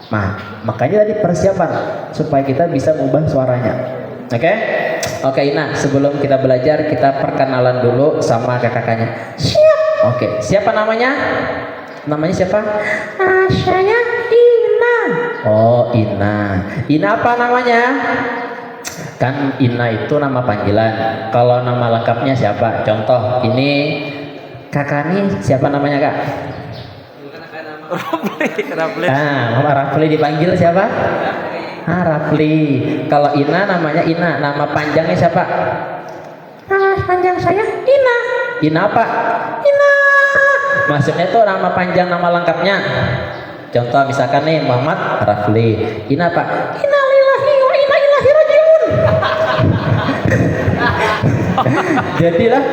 Nah, makanya tadi persiapan supaya kita bisa mengubah suaranya. Oke? Oke, Ina, sebelum kita belajar kita perkenalan dulu sama kakak-kakaknya. Siap. Oke, siapa namanya? Namanya siapa? Saya Ina. Oh, Ina. Ina apa namanya? Kan Ina itu nama panggilan. Kalau nama lengkapnya siapa? Contoh, ini kakak nih siapa namanya kak? Rafli. Mama Rafli dipanggil siapa? Rafli. Kalau Ina namanya Ina. Nama panjangnya siapa? Nama panjang saya Ina. Ina apa? Ina. Maksudnya itu nama panjang nama lengkapnya. Contoh misalkan nih Muhammad Rafli. Ina apa? Innalillahi wa inna ilaihi rajiun. Jadilah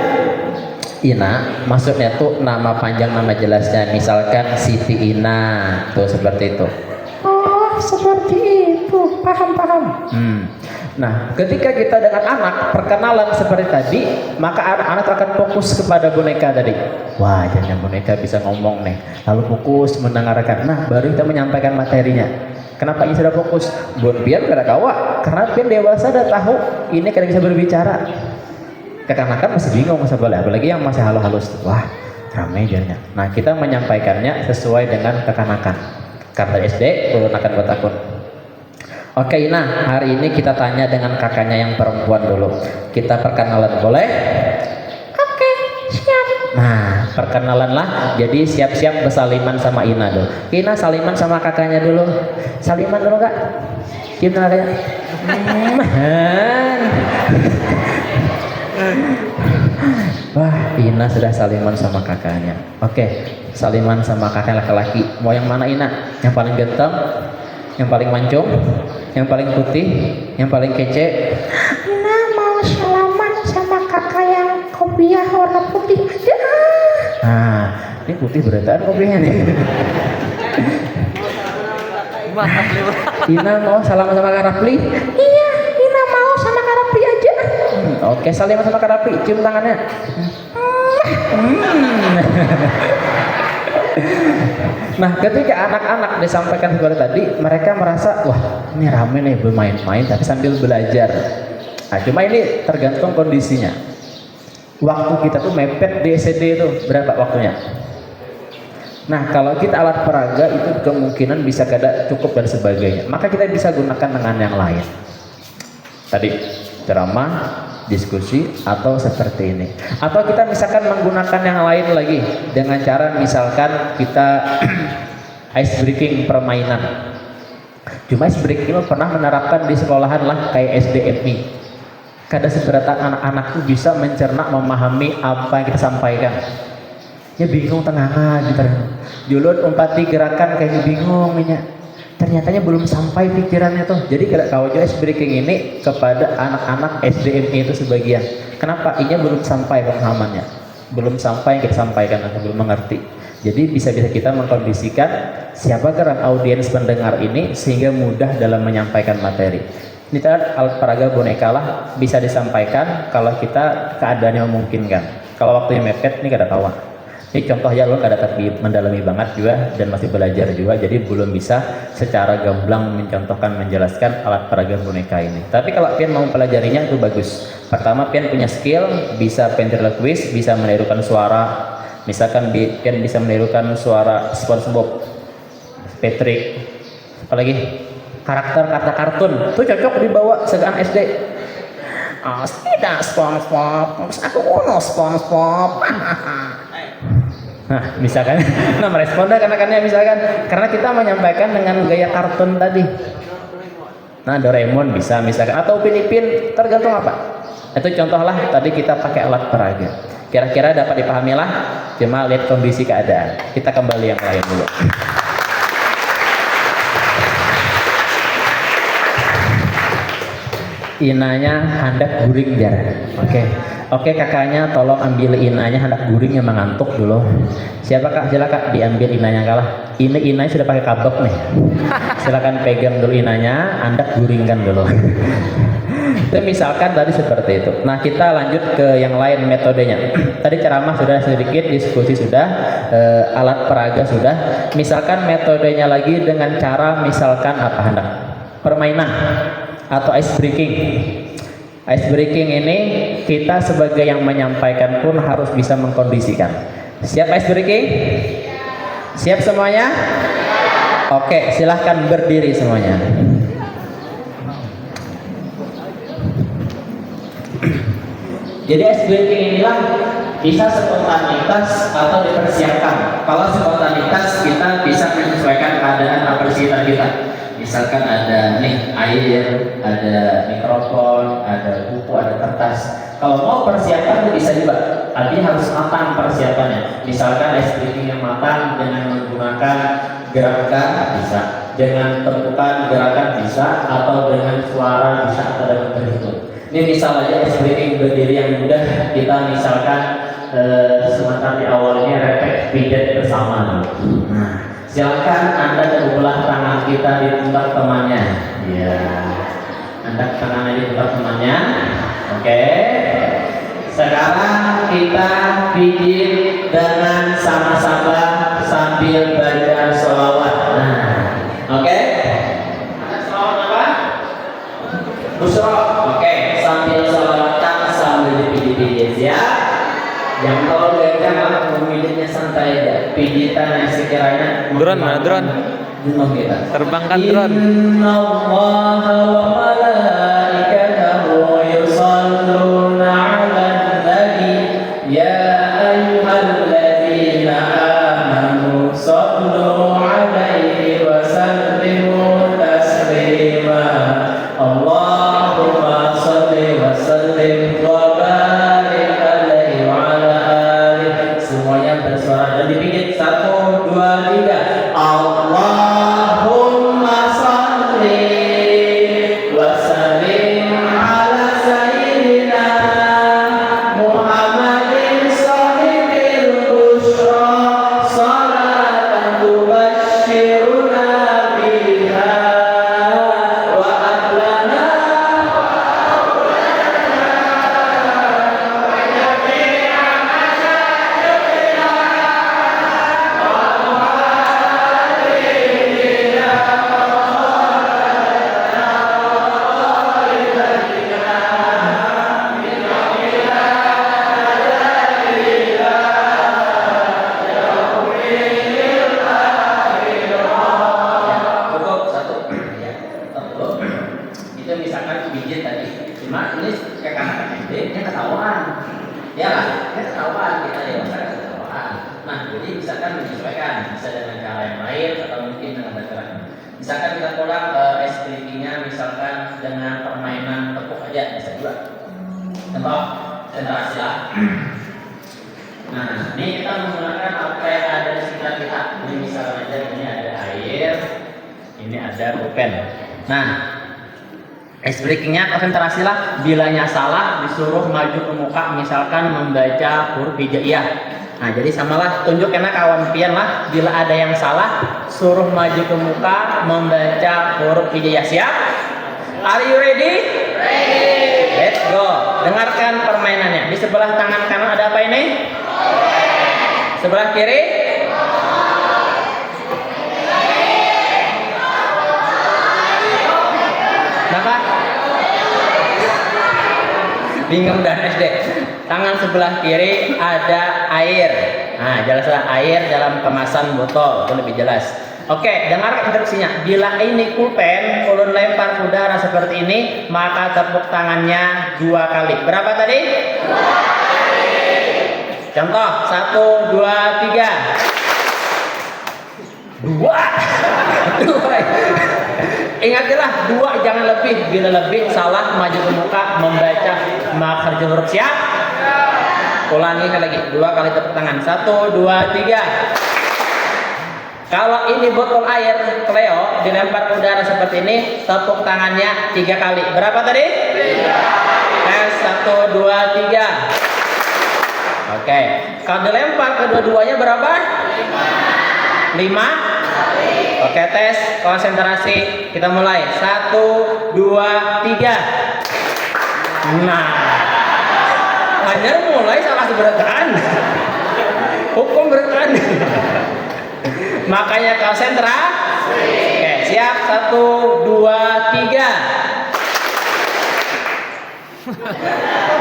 Ina, maksudnya tuh nama panjang nama jelasnya. Misalkan Siti Ina, tuh seperti itu. Oh, seperti itu. Paham. Nah, ketika kita dengan anak perkenalan seperti tadi, maka anak-anak akan fokus kepada boneka tadi. Wah, jangan boneka bisa ngomong nih. Lalu fokus mendengarkan. Nah, baru kita menyampaikan materinya. Kenapa ini sudah fokus? Buat biar kada kawa, karena biar dewasa udah tahu ini kada bisa berbicara. Kekanak-kanak masih bingung masa boleh, apalagi yang masih halus. Wah, ramai jadinya. Nah, kita menyampaikannya sesuai dengan kekanakan. Karena SD ulun akan bertakun. Oke Ina, hari ini kita tanya dengan kakaknya yang perempuan dulu. Kita perkenalan boleh? Oke, siap. Nah, perkenalan lah. Jadi siap-siap bersaliman sama Ina dulu. Ina saliman sama kakaknya dulu. Saliman dulu kak. Gimana kakaknya? Wah, Ina sudah saliman sama kakaknya. Oke, saliman sama kakak laki-laki. Mau yang mana Ina? Yang paling ganteng? Yang paling mancung? Yang paling putih? Yang paling kece? Ina mau salaman sama kakak yang kopiah warna putih aja. Nah, ini putih beretaan kopinya nih. Ina mau salaman sama Kak Rafli? Iya, Ina mau sama Kak Rafli aja. Oke, salaman sama Kak Rafli. Cium tangannya. Nah, ketika anak-anak disampaikan seperti tadi, mereka merasa, wah ini rame nih bermain-main tapi sambil belajar. Nah, cuma ini tergantung kondisinya. Waktu kita tuh mepet di SD itu berapa waktunya? Nah, kalau kita alat peraga itu kemungkinan bisa kada cukup dan sebagainya. Maka kita bisa gunakan dengan yang lain. Tadi ceramah, diskusi, atau seperti ini. Atau kita misalkan menggunakan yang lain lagi dengan cara misalkan kita ice breaking permainan. Cuma ice breaking pernah menerapkan di sekolahan lah kayak SDMI. Kada seberapa anak-anak tuh bisa mencerna, memahami apa yang kita sampaikan. Ya bingung tengah gitu. Dulu umpati gerakan kayak bingung ini. Ternyatanya belum sampai pikirannya tuh. Jadi kalau kau ice breaking ini kepada anak-anak SDMI itu sebagian. Kenapa? Ini belum sampai pemahamannya, belum sampai yang kita sampaikan atau belum mengerti. Jadi bisa-bisa kita mengkondisikan siapa gerak audiens pendengar ini sehingga mudah dalam menyampaikan materi. Ini alat peraga boneka lah bisa disampaikan kalau kita keadaannya memungkinkan. Kalau waktunya mepet ini kada tahu. Ini contoh ya, lo kada tapi mendalami banget juga dan masih belajar juga, jadi belum bisa secara gamblang mencontohkan, menjelaskan alat peraga boneka ini. Tapi kalau pian mau pelajarinya itu bagus. Pertama pian punya skill, bisa ventriloquist, bisa menirukan suara. Misalkan pian bisa menirukan suara SpongeBob, Patrick, apalagi karakter kata kartun, itu cocok dibawa segaan SD. Tidak SpongeBob, aku uno SpongeBob. Nah, misalkan, nah merespon dah anak-anaknya misalkan, karena kita menyampaikan dengan gaya kartun tadi. Nah, Doraemon bisa misalkan, atau Upin Ipin, tergantung apa. Itu contoh lah, tadi kita pakai alat peraga. Kira-kira dapat dipahami lah, cuma lihat kondisi keadaan. Kita kembali yang lain dulu. Inanya hendak guring jar. Oke kakaknya tolong ambil inanya hendak guring yang mengantuk dulu. Siapa kak? Silakan diambil inanya kalah. Ini inanya sudah pakai kabel nih. Silakan pegang dulu inanya, hendak guringkan dulu. Itu misalkan tadi seperti itu. Nah kita lanjut ke yang lain metodenya. Tadi ceramah sudah sedikit, diskusi sudah, alat peraga sudah. Misalkan metodenya lagi dengan cara misalkan apa hendak permainan atau ice breaking. Ice breaking ini kita sebagai yang menyampaikan pun harus bisa mengkondisikan. Siap ice breaking? Siap semuanya? Oke, silahkan berdiri semuanya. Jadi ice breaking inilah bisa spontanitas atau dipersiapkan. Kalau spontanitas kita bisa menyesuaikan keadaan apa di sekitar kita. Misalkan ada nih air, ada mikrofon, ada buku, ada kertas. Kalau mau persiapan itu bisa juga, tapi harus matang persiapannya. Misalkan ice breaking yang matang dengan menggunakan gerakan bisa, dengan tentukan gerakan bisa, atau dengan suara bisa, atau dengan berhitung. Ini misal aja ice breaking berdiri yang mudah, kita misalkan sementara di awalnya refleks pijat bersama. Nah, silakan Anda terbelah tangan kita di pundak temannya. Ya, Anda tangannya di pundak temannya. Oke. Sekarang kita pijit dengan sama-sama sambil baca sholawat. Nah, oke. Ada sholawat apa? Busro. Oke, sambil sholawatan sambil dipijit-pijit ya. Yang kalau gajah memilihnya santai aja, pijitan yang sekiranya Duran mana duran? Jenuh kita. Terbangkan drone. Inna Allaha wa malaikatahu yusalluna 'alan nabi ya ayyuhalladzina amanu sallu 'alaihi wa sallimu taslima. Allahumma shalli wa sallim wa barik alaihi wa ala alihi. Semuanya bersuara dan dipikir 1, 2, 3. Allahumma shalli wa sallim ala sayyidina Muhammadin sahibil busyra salatan tubashshiruna biha wa ahlana cukup 1 ya. Cukup. Itu misalkan biji tadi. Cuma ini kayak anak SD dia ketahuan. Ya lah, dia ketahuan kita dewasa ketahuan. Nah, jadi misalkan menyesuaikan bisa dengan cara yang lain atau mungkin dengan cara lain. Misalkan kita pulang SPP-nya misalkan dengan permainan tepuk aja bisa juga. Contoh, sentrasi lah. Nah, ini kita menggunakan apa yang ada di sekitar kita. Ini misalnya aja ini ada air, ini ada pulpen. Nah, ice breakingnya konsentrasi lah. Bilanya salah disuruh maju ke muka, misalkan membaca huruf hijaiyah. Nah, jadi samalah tunjuk kena kawan pian lah. Bila ada yang salah, suruh maju ke muka membaca huruf hijaiyah. Siap? Are you ready? Ready. Let's go. Dengarkan permainannya. Di sebelah tangan kanan ada apa ini? Sebelah kiri? Kenapa? Bingung dan SD. Tangan sebelah kiri ada air. Nah, jelaslah air dalam kemasan botol, itu lebih jelas. Oke, dengar instruksinya. Bila ini pulpen, ulun lempar ke udara seperti ini, maka tepuk tangannya 2 kali. Berapa tadi? 2 kali. Contoh, 1, 2, 3. 2. Ingatlah 2 jangan lebih. Bila lebih salah maju ke muka membaca makhraj huruf. Siap? Ulangi lagi 2 kali tepuk tangan. 1, 2, 3. Kalau ini botol air Cleo dilempar ke udara seperti ini, tepuk tangannya 3 kali. Berapa tadi? 3. 1, 2, 3. Oke. Kalau dilempar kedua-duanya berapa? 5. Oke, tes konsentrasi. Kita mulai. 1, 2, 3. Nah, hanya mulai salah seberatan. Hukum beratan. Makanya konsentrasi. Oke, siap. 1, 2, 3.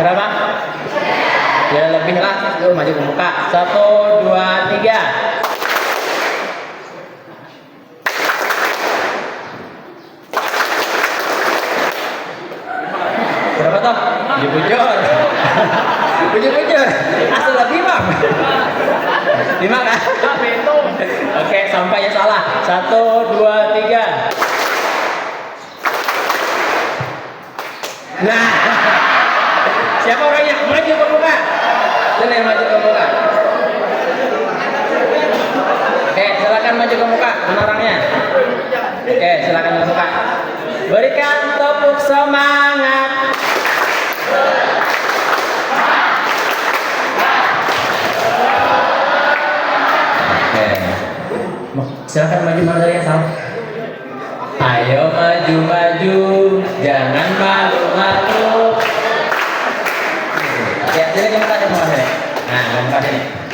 Berapa? Ya lebih lah. Yuk maju ke muka. 1, 2, 3. Berapa toh? Bujur. Bujur. Asal lebih bang. 5 kan? Oke, sampai ya salah. 1, 2, 3. Nah, siapa orangnya? Maju ke muka. Boleh maju ke muka. Oke, silakan maju ke muka. Mana orangnya? Oke, silakan ke muka. Berikan tepuk semangat. Silakan maju dari asal. Ayo maju, jangan malu-malu. Ya, jadi kita ada mau sini.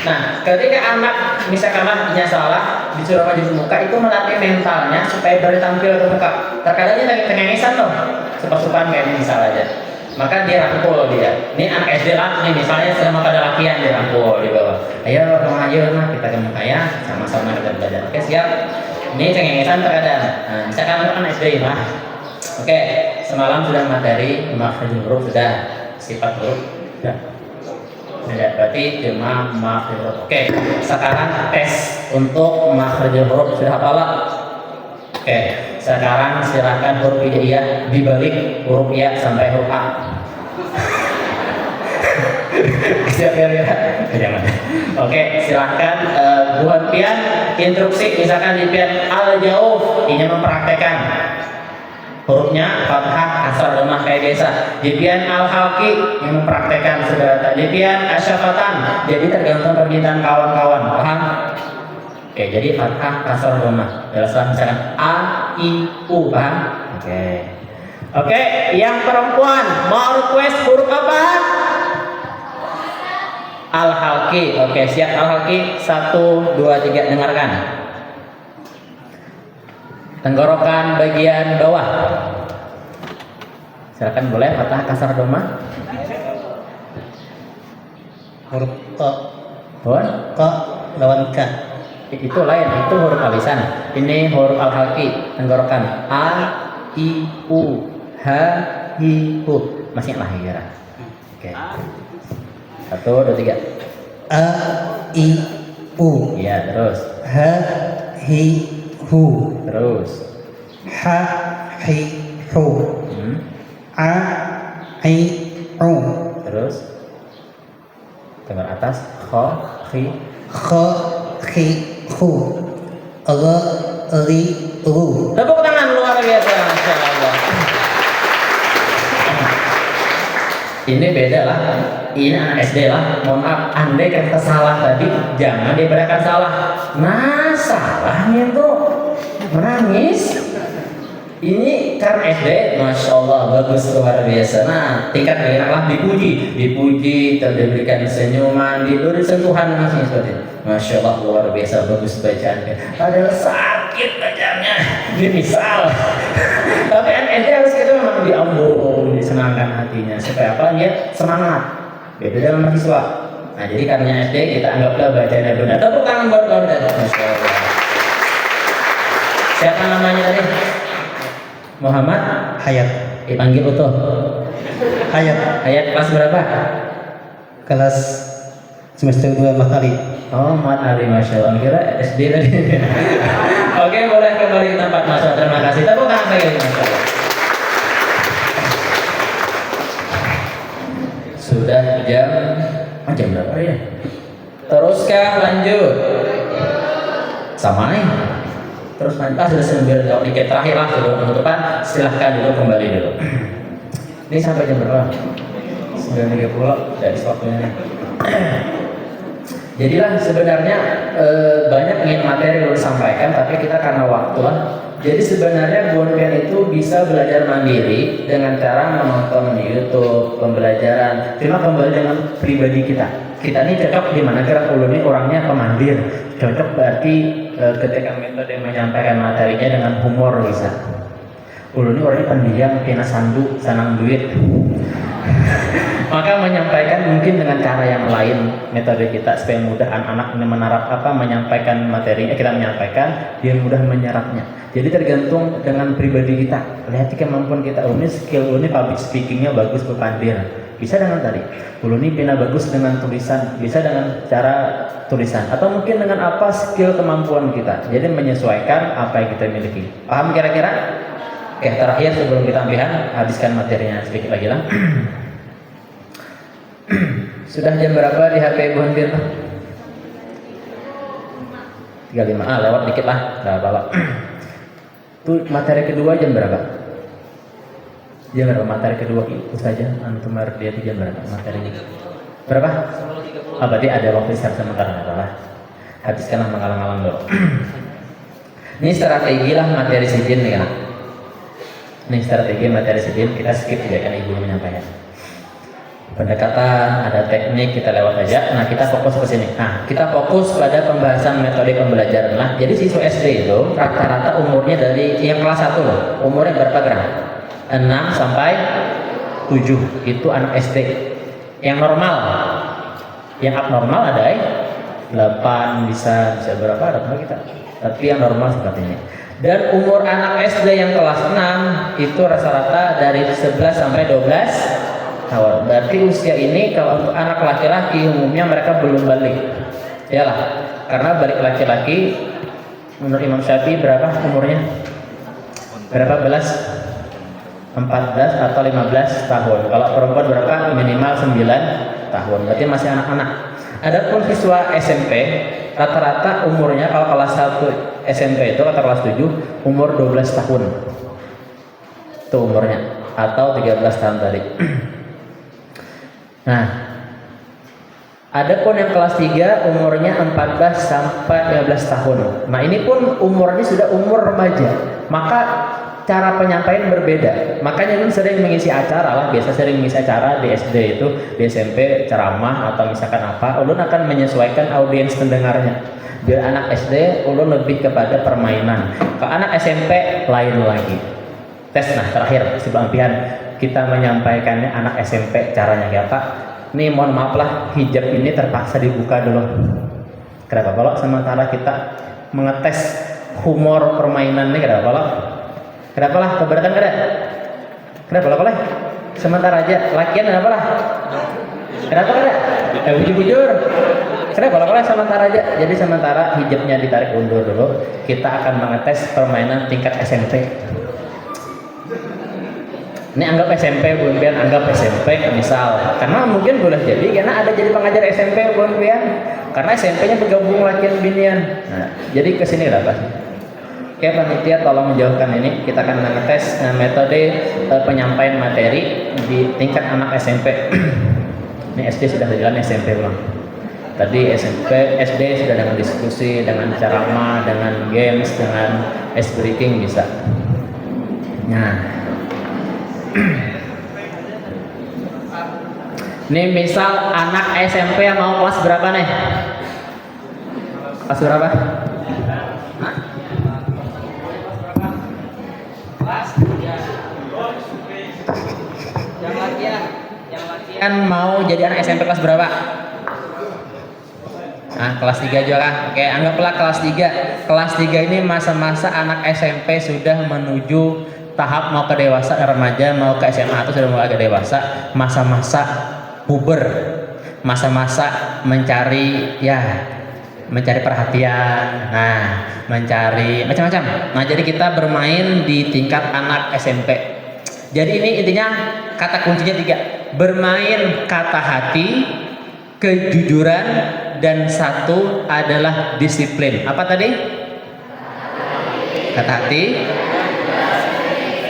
Nah, ketika anak misalkan anaknya salah disuruh maju ke muka, itu melatih mentalnya supaya bertampil ke muka. Terkadang dia lagi tengengisan loh, suka-sukaan kayak ini misal aja. Maka dia rangkul dia. Ini anak SD lah, nih misalnya selama pada latihan dia rangkul di bawah. Ayo kita ke muka ya, sama-sama kita belajar. Oke, siap. Ini cengengesan terkadang. Nah, misalkan itu kan SD lah. Oke, semalam sudah materi makhrajul huruf sudah, sifat huruf sudah. Sudah, berarti cuma makhrajul huruf. Oke, sekarang tes untuk makhrajul huruf sudah hafal? Oke, sekarang silakan huruf hijaiyah dibalik huruf ya sampai huruf A. Siap ya? Jangan. Oke, silahkan buat pian instruksi, misalkan di pian al-jauh ini mempraktekkan hurufnya fathah, kasar, lemah kayak biasa. Di pian al-halqi yang mempraktekkan saudara. Di pian asyafatan, jadi tergantung permintaan kawan-kawan, paham? Oke, jadi fathah, kasar, lemah. Jelaslah misalkan a, i, u, paham? Oke, yang perempuan mau request huruf apa? Al-halqi. Oke, siap al-halqi. 1, 2, 3, dengarkan. Tenggorokan bagian bawah. Silakan boleh fathah, kasar, doma. Huruf ko, Boleh? ko lawan ka. Itu lain, itu huruf alisan. Ini huruf al-halqi. Tenggorokan a, i, u, h, i, u. Masih lahir. Oke. 1, 2, 3. A, I, U. Iya, terus. H, Hi, Hu. Terus. H, Hi, Hu. A, I, U. Terus. Dengar atas. Kho, khi. Kho, Hi, Hu. Ri, Ri, Ru. Tepuk tangan luar biasa, Masya Allah. Ini beda lah. Ini anak SD lah. Mohon maaf, andai kata salah tadi, jangan diberikan salah. Nah, salahnya tuh menangis. Ini karena SD, Masya Allah, bagus luar biasa. Nah, tingkat lah dipuji, diberikan senyuman, diberi sentuhan langsung seperti itu. Masya Allah, luar biasa, bagus bacaannya. Padahal sakit bacaannya, ini misal. Tapi SD harus kita memang diambung, disenangkan hatinya supaya apa? Dia semangat. Beda dalam mahasiswa. Nah, jadi karena SD kita anggaplah bacanya benar. Tepuk tangan buat kawan tadi. Masya Allah. Siapa namanya tadi? Muhammad Hayat. dipanggil utuh. Hayat. Ayat kelas berapa? Kelas semester 2 materi. Oh, Mat Ali, Masya Allah. Kira SD tadi. Oke, boleh kembali ke tempat, Masya Allah. Terima kasih. Tepuk tangan sekali, Masya Allah. Sudah jam berapa ya? Teruskan lanjut. Sama nih. Terus nanti sudah 9 dikit terakhir lah sebelum penutupan. Silahkan dulu kembali dulu. Ini sampai jam berapa? 9.30 dari waktunya. Jadilah sebenarnya banyak ingin materi yang disampaikan, tapi kita karena waktu lah. Jadi sebenarnya Bonpian itu bisa belajar mandiri dengan cara menonton YouTube, pembelajaran. Cuma kembali dengan pribadi kita. Kita ini cocok di mana kira ini orangnya pemandir. Cocok berarti ketika metode menyampaikan materinya dengan humor bisa. Ini orangnya pendiam, kena sandu, sanang duit. Maka menyampaikan mungkin dengan cara yang lain metode kita supaya mudah anak-anak ini menarap menyampaikan materinya, kita menyampaikan dia mudah menyerapnya. Jadi tergantung dengan pribadi kita. Lihat kemampuan kita. Ini skill ini public speakingnya bagus, pepandir. Bisa dengan tadi. Ini pina bagus dengan tulisan, bisa dengan cara tulisan atau mungkin dengan apa skill kemampuan kita. Jadi menyesuaikan apa yang kita miliki. Paham kira-kira? Oke, terakhir sebelum kita ambilkan, habiskan materinya sedikit lagi lah. Sudah jam berapa di HP Bu Hanfir? 35. Lewat dikit lah, nggak apa-apa. Tuh materi kedua jam berapa? Jam berapa materi kedua itu saja? Antum dia itu jam berapa materinya? Berapa? Berarti ada waktu istirahat sebentar, nggak apa-apa. Habiskanlah mengalang-alang dulu. Ini strategi lah materi sijin nih kan? Ini strategi materi sijin, kita skip aja kan ibu menyampaikan. Pendekatan, ada teknik, kita lewat aja. Nah, kita fokus ke sini. Nah, kita fokus pada pembahasan metode pembelajaran lah. Jadi siswa SD itu rata-rata umurnya dari yang kelas 1 loh. Umurnya berapa gram? 6 sampai 7. Itu anak SD. Yang normal. Yang abnormal ada 8 bisa berapa? Ada berapa kita? tapi yang normal seperti ini. Dan umur anak SD yang kelas 6 itu rata-rata dari 11 sampai 12 tahun. Berarti usia ini kalau untuk anak laki-laki umumnya mereka belum balik. Iyalah, karena balik laki-laki menurut Imam Syafi'i berapa umurnya? Berapa belas? 14 atau 15 tahun. Kalau perempuan berapa? Minimal 9 tahun. Berarti masih anak-anak. Adapun siswa SMP rata-rata umurnya kalau kelas 1 SMP itu atau kelas 7 umur 12 tahun. Itu umurnya, atau 13 tahun tadi. Nah, adapun yang kelas 3 umurnya 14 sampai 15 tahun. Nah, ini pun umurnya sudah umur remaja. Maka cara penyampaian berbeda. Makanya Ulun sering mengisi acara lah, biasa sering mengisi acara di SD itu, di SMP ceramah atau misalkan apa, Ulun akan menyesuaikan audiens pendengarnya. Biar anak SD Ulun lebih kepada permainan. Kalau anak SMP lain lagi. Tes, nah terakhir sebelum impian kita menyampaikannya anak SMP caranya kayak apa. Nih mohon maaf lah, hijab ini terpaksa dibuka dulu. Kenapa? Kalau sementara kita mengetes humor permainan ini kenapa lah? Kenapa lah? Keberatan kada? Kenapa lah? Sementara aja. Lakian kenapa lah? Kenapa kada? Bujur-bujur. Kenapa lah? Sementara aja. Jadi sementara hijabnya ditarik undur dulu. Kita akan mengetes permainan tingkat SMP. Ini anggap SMP, Bun Pian, anggap SMP misal. Karena mungkin boleh jadi karena ada jadi pengajar SMP, Bun Pian. Karena SMP-nya bergabung lakian binian. Nah, jadi kesini lah Pak. Oke panitia tolong menjauhkan ini. Kita akan mengetes metode penyampaian materi di tingkat anak SMP. Ini SD sudah berjalan, SMP belum. Tadi SMP, SD sudah dengan diskusi, dengan ceramah, dengan games, dengan ice breaking bisa. Nah, ini misal anak SMP yang mau kelas berapa nih? Kelas berapa? Hah? Kelas 3. Yang latihan mau jadi anak SMP kelas berapa? Nah, kelas 3 juga kan? Oke, anggaplah kelas 3. Kelas 3 ini masa-masa anak SMP sudah menuju tahap mau ke dewasa, remaja, mau ke SMA atau sudah mulai ke dewasa, masa-masa puber, masa-masa mencari perhatian, nah mencari macam-macam. Nah jadi kita bermain di tingkat anak SMP. Jadi ini intinya kata kuncinya 3, bermain kata hati, kejujuran, dan satu adalah disiplin. Apa tadi? Kata hati,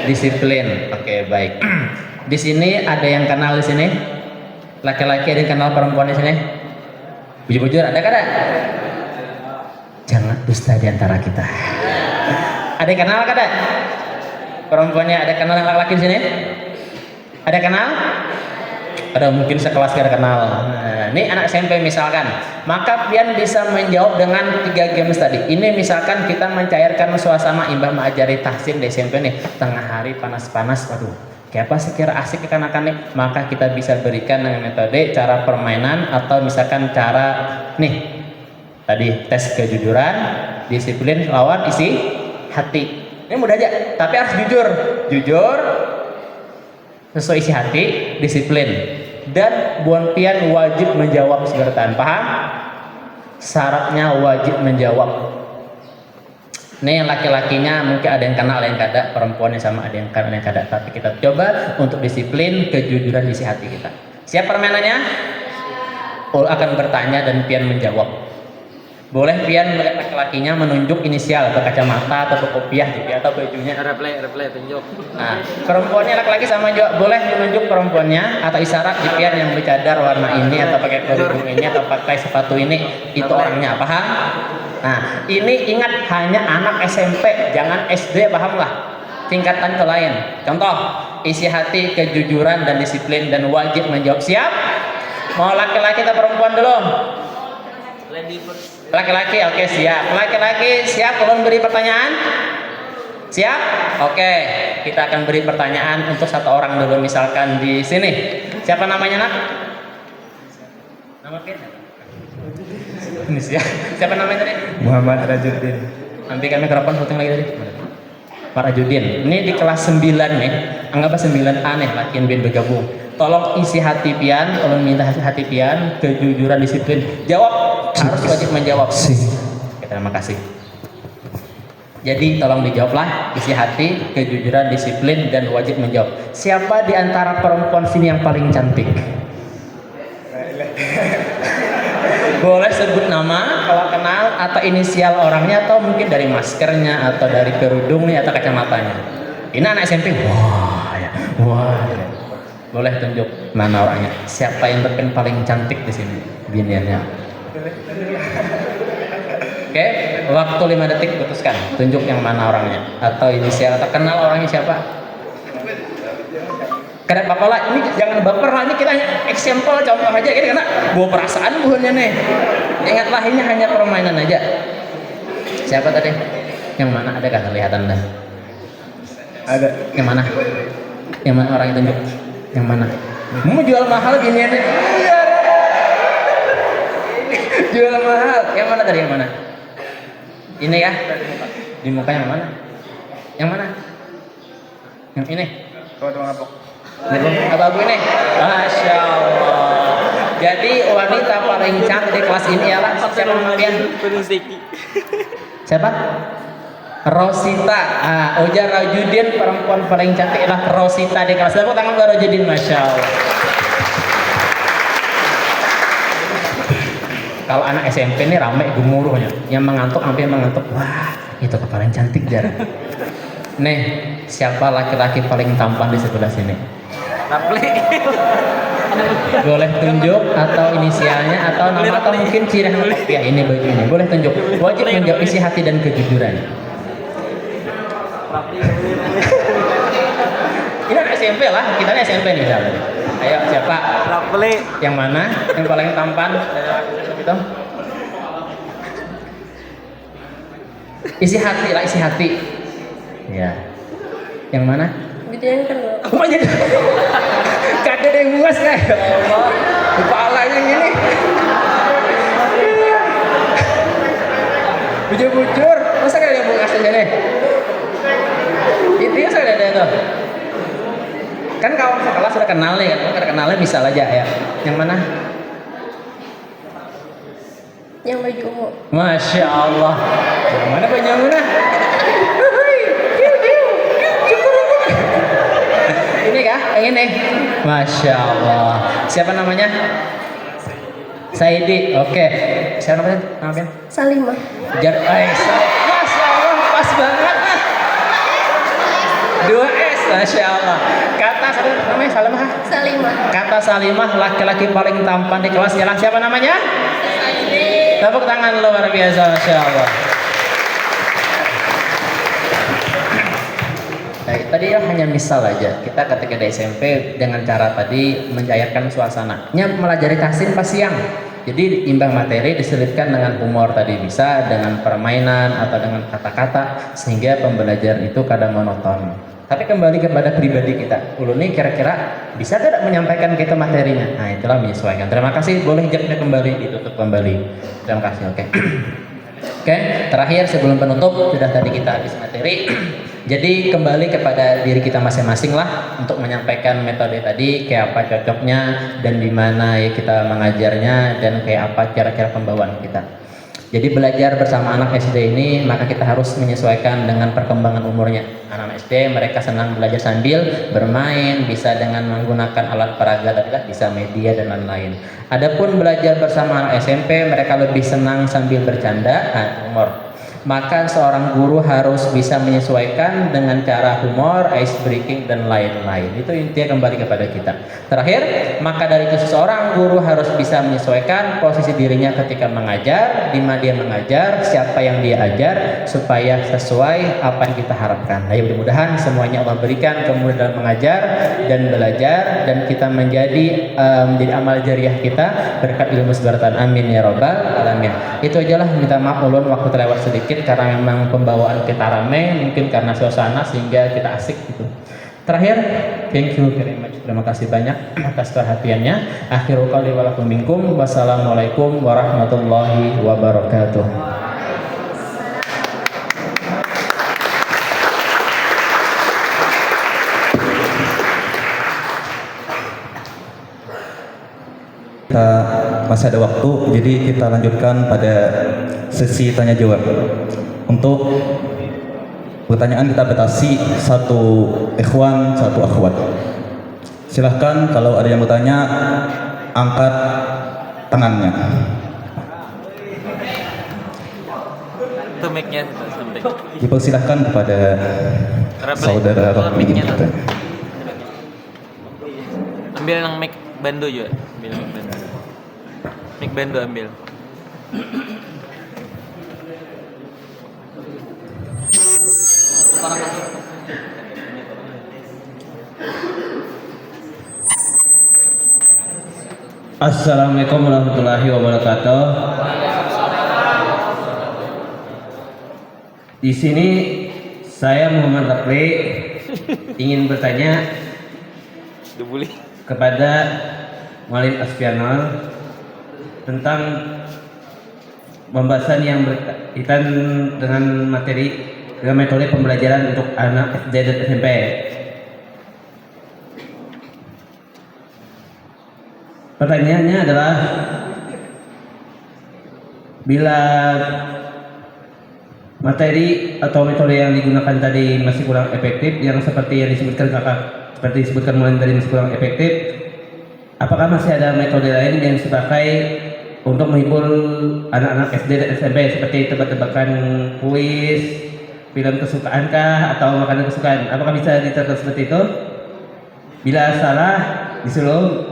disiplin. Oke, baik. Di sini ada yang kenal di sini? Laki-laki ada yang kenal perempuan di sini? Bujur-bujur ada kada? Jangan dusta di antara kita. Ada yang kenal kada? Perempuannya ada kenal yang laki-laki di sini? Ada kenal? Ada mungkin sekelas kada kenal. Nah, ini anak SMP misalkan. Maka pian bisa menjawab dengan 3 games tadi. Ini misalkan kita mencairkan suasana imbah mengajari tahsin di SMP nih. Tengah hari panas-panas, waduh. Kayak apa sih kira asik kekanakan nih? Maka kita bisa berikan dengan metode cara permainan atau misalkan cara nih. Tadi tes kejujuran, disiplin lawan isi hati. Ini mudah aja, tapi harus jujur. Jujur sesuai isi hati, disiplin. Dan Buan Pian wajib menjawab segertaan. Paham? Syaratnya wajib menjawab. Nih yang laki-lakinya mungkin ada yang kenal, ada yang kada. Perempuannya sama ada yang kenal, ada yang kada. Tapi kita coba untuk disiplin, kejujuran isi hati kita. Siap permainannya? Ul akan bertanya dan Pian menjawab. Boleh Pian melihat laki-lakinya menunjuk inisial atau kacamata atau kopiah gitu atau bajunya. Replay tunjuk. Nah, perempuannya laki-laki sama juga boleh menunjuk perempuannya atau isyarat di Pian yang bercadar warna ini atau pakai kerudung ini atau pakai sepatu ini itu orangnya, paham? Nah, ini ingat hanya anak SMP, jangan SD, paham lah? Tingkatan ke lain. Contoh, isi hati, kejujuran dan disiplin dan wajib menjawab. Siap? Mau laki-laki atau perempuan dulu? Laki-laki, oke siap. Laki-laki siap, tolong beri pertanyaan. Siap? Oke, kita akan beri pertanyaan untuk 1 orang dulu, misalkan di sini. Siapa namanya nak? Nama Pian? Ini siapa namanya tadi? Muhammad Rajuddin. Ambil kami mikrofon syuting lagi tadi. Pak Rajudin, ini di kelas 9 nih, anggaplah 9A nih, lakian bin bergabung. Tolong isi hati pian, tolong minta hati pian, kejujuran, disiplin. Jawab, harus wajib menjawab. Oke, terima kasih. Jadi tolong dijawablah, isi hati, kejujuran, disiplin, dan wajib menjawab. Siapa di antara perempuan sini yang paling cantik? Boleh sebut nama kalau kenal, atau inisial orangnya, atau mungkin dari maskernya, atau dari kerudungnya, atau kacamatanya. Ini anak SMP. Wah, ya. Wah. Ya. Boleh tunjuk mana orangnya. Siapa yang terpilih paling cantik di sini? Biniannya. Oke, waktu 5 detik putuskan. Tunjuk yang mana orangnya, atau inisial, atau kenal orangnya siapa. Karena bapak lah, ini jangan baper lah, ini kita hanya example, contoh aja, ini karena bawa perasaan buahnya nih. Ingatlah, ini hanya permainan aja. Siapa tadi? Yang mana? Adakah kelihatan dah? Ada. Yang mana? Yang mana orang itu tunjuk? Yang mana? Mau jual mahal gini nih? Iya. Jual mahal. Yang mana tadi? Yang mana? Ini ya? Di muka yang mana? Yang mana? Yang ini? Kau tuh ngapok. Abu ini, Masya Allah. Jadi wanita paling cantik di kelas ini ialah siapa namanya? Siapa? Rosita. Ujar Rajudin, perempuan paling cantik adalah Rosita di kelas. Tepuk tangan buat Rajudin, Masya Allah. Kalau anak SMP ini ramai gemuruhnya, yang mengantuk sampai mengantuk. Wah, itu paling cantik jar. Nih, siapa laki-laki paling tampan di sebelah sini? Boleh tunjuk atau inisialnya atau nama atau mungkin ciri khas. Ya, ini baju ini. Boleh tunjuk. Wajib menjawab isi hati dan kejujuran. Ini SMP lah, kita SMP nih misalnya. Ayo siapa? Yang mana? Yang paling tampan? Gitu. Isi hati lah, isi hati. Ya. Yang mana? Yang kedua. Aku aja. Kagak ada yang muas kan? Ya Allah. Kepalanya ini. Bujur-bujur. Masa gak ada yang muas aja nih? Itu ya saya ada tuh. Kan kawan sekelas sudah kenal nih kan? Kalau kenalnya bisa aja ya. Yang mana? Yang baju ungu. Masya Allah. Yang mana baju ungu nah? Ini kah? Yang ini? Masya Allah. Siapa namanya? Saidi. Oke. Siapa namanya? Salimah. Masya Allah, pas banget. 2S, Masya Allah. Kata namanya Salimah. Salimah. Kata Salimah, laki-laki paling tampan di kelas ialah siapa namanya? Saidi. Tepuk tangan luar biasa, Masya Allah. Nah, tadi ya hanya misal aja. Kita ketika di SMP dengan cara tadi mencairkan suasana. Melajari tahsin pas siang. Jadi imbang materi diselipkan dengan humor tadi, bisa dengan permainan atau dengan kata-kata sehingga pembelajaran itu kadang monoton. Tapi kembali kepada pribadi kita. Ulun ini kira-kira bisa tidak menyampaikan kita materinya? Nah, itulah menyesuaikan. Terima kasih. Boleh jaknya kembali, ditutup kembali. Terima kasih. Oke. Oke, terakhir sebelum penutup sudah tadi kita habis materi. Jadi kembali kepada diri kita masing-masing lah untuk menyampaikan metode tadi, kayak apa cocoknya dan di mana ya kita mengajarnya dan kayak apa kira-kira pembawaan kita. Jadi belajar bersama anak SD ini maka kita harus menyesuaikan dengan perkembangan umurnya. Anak SD mereka senang belajar sambil bermain, bisa dengan menggunakan alat peraga tadi, bisa media dan lain-lain. Adapun belajar bersama anak SMP mereka lebih senang sambil bercanda, humor. Maka seorang guru harus bisa menyesuaikan dengan cara humor, ice breaking dan lain-lain. Itu intinya kembali kepada kita. Terakhir, maka dari itu seorang guru harus bisa menyesuaikan posisi dirinya ketika mengajar, di mana dia mengajar, siapa yang dia ajar, supaya sesuai apa yang kita harapkan. Nah, mudah-mudahan semuanya Allah berikan kemudahan dalam mengajar dan belajar, dan kita menjadi amal jariah kita berkat ilmu sebaratan. Amin ya robbal alamin. Itu ajalah, minta maaf ulun waktu terlewat sedikit karena memang pembawaan kita rame, mungkin karena suasana sehingga kita asik gitu. Terakhir, thank you very much. Terima kasih banyak atas perhatiannya. Akhirul qouli wa lakum minkum. Wassalamualaikum warahmatullahi wabarakatuh. masih ada waktu, jadi kita lanjutkan pada sesi tanya jawab. Untuk pertanyaan kita batasi satu ikhwan, satu akhwat. Silahkan kalau ada yang bertanya, angkat tangannya. Itu mic-nya sampai. Dipersilahkan kepada saudara Rocky kita. Ambil yang mic Bando juga. Ambil mic Bando. Mic Bando ambil. Assalamualaikum warahmatullahi wabarakatuh. Di sini saya Muhammad Rafli ingin bertanya kepada Maulid Aspianol tentang pembahasan yang berkaitan dengan metode pembelajaran untuk anak SD dan SMP. Pertanyaannya adalah, bila materi atau metode yang digunakan tadi masih kurang efektif, yang seperti yang disebutkan seperti disebutkan mulai tadi masih kurang efektif, apakah masih ada metode lain yang dipakai untuk menghibur anak-anak SD dan SMP seperti tebak-tebakan kuis, film kesukaankah atau makanan kesukaan? Apakah bisa diterapkan seperti itu? Bila salah, disuruh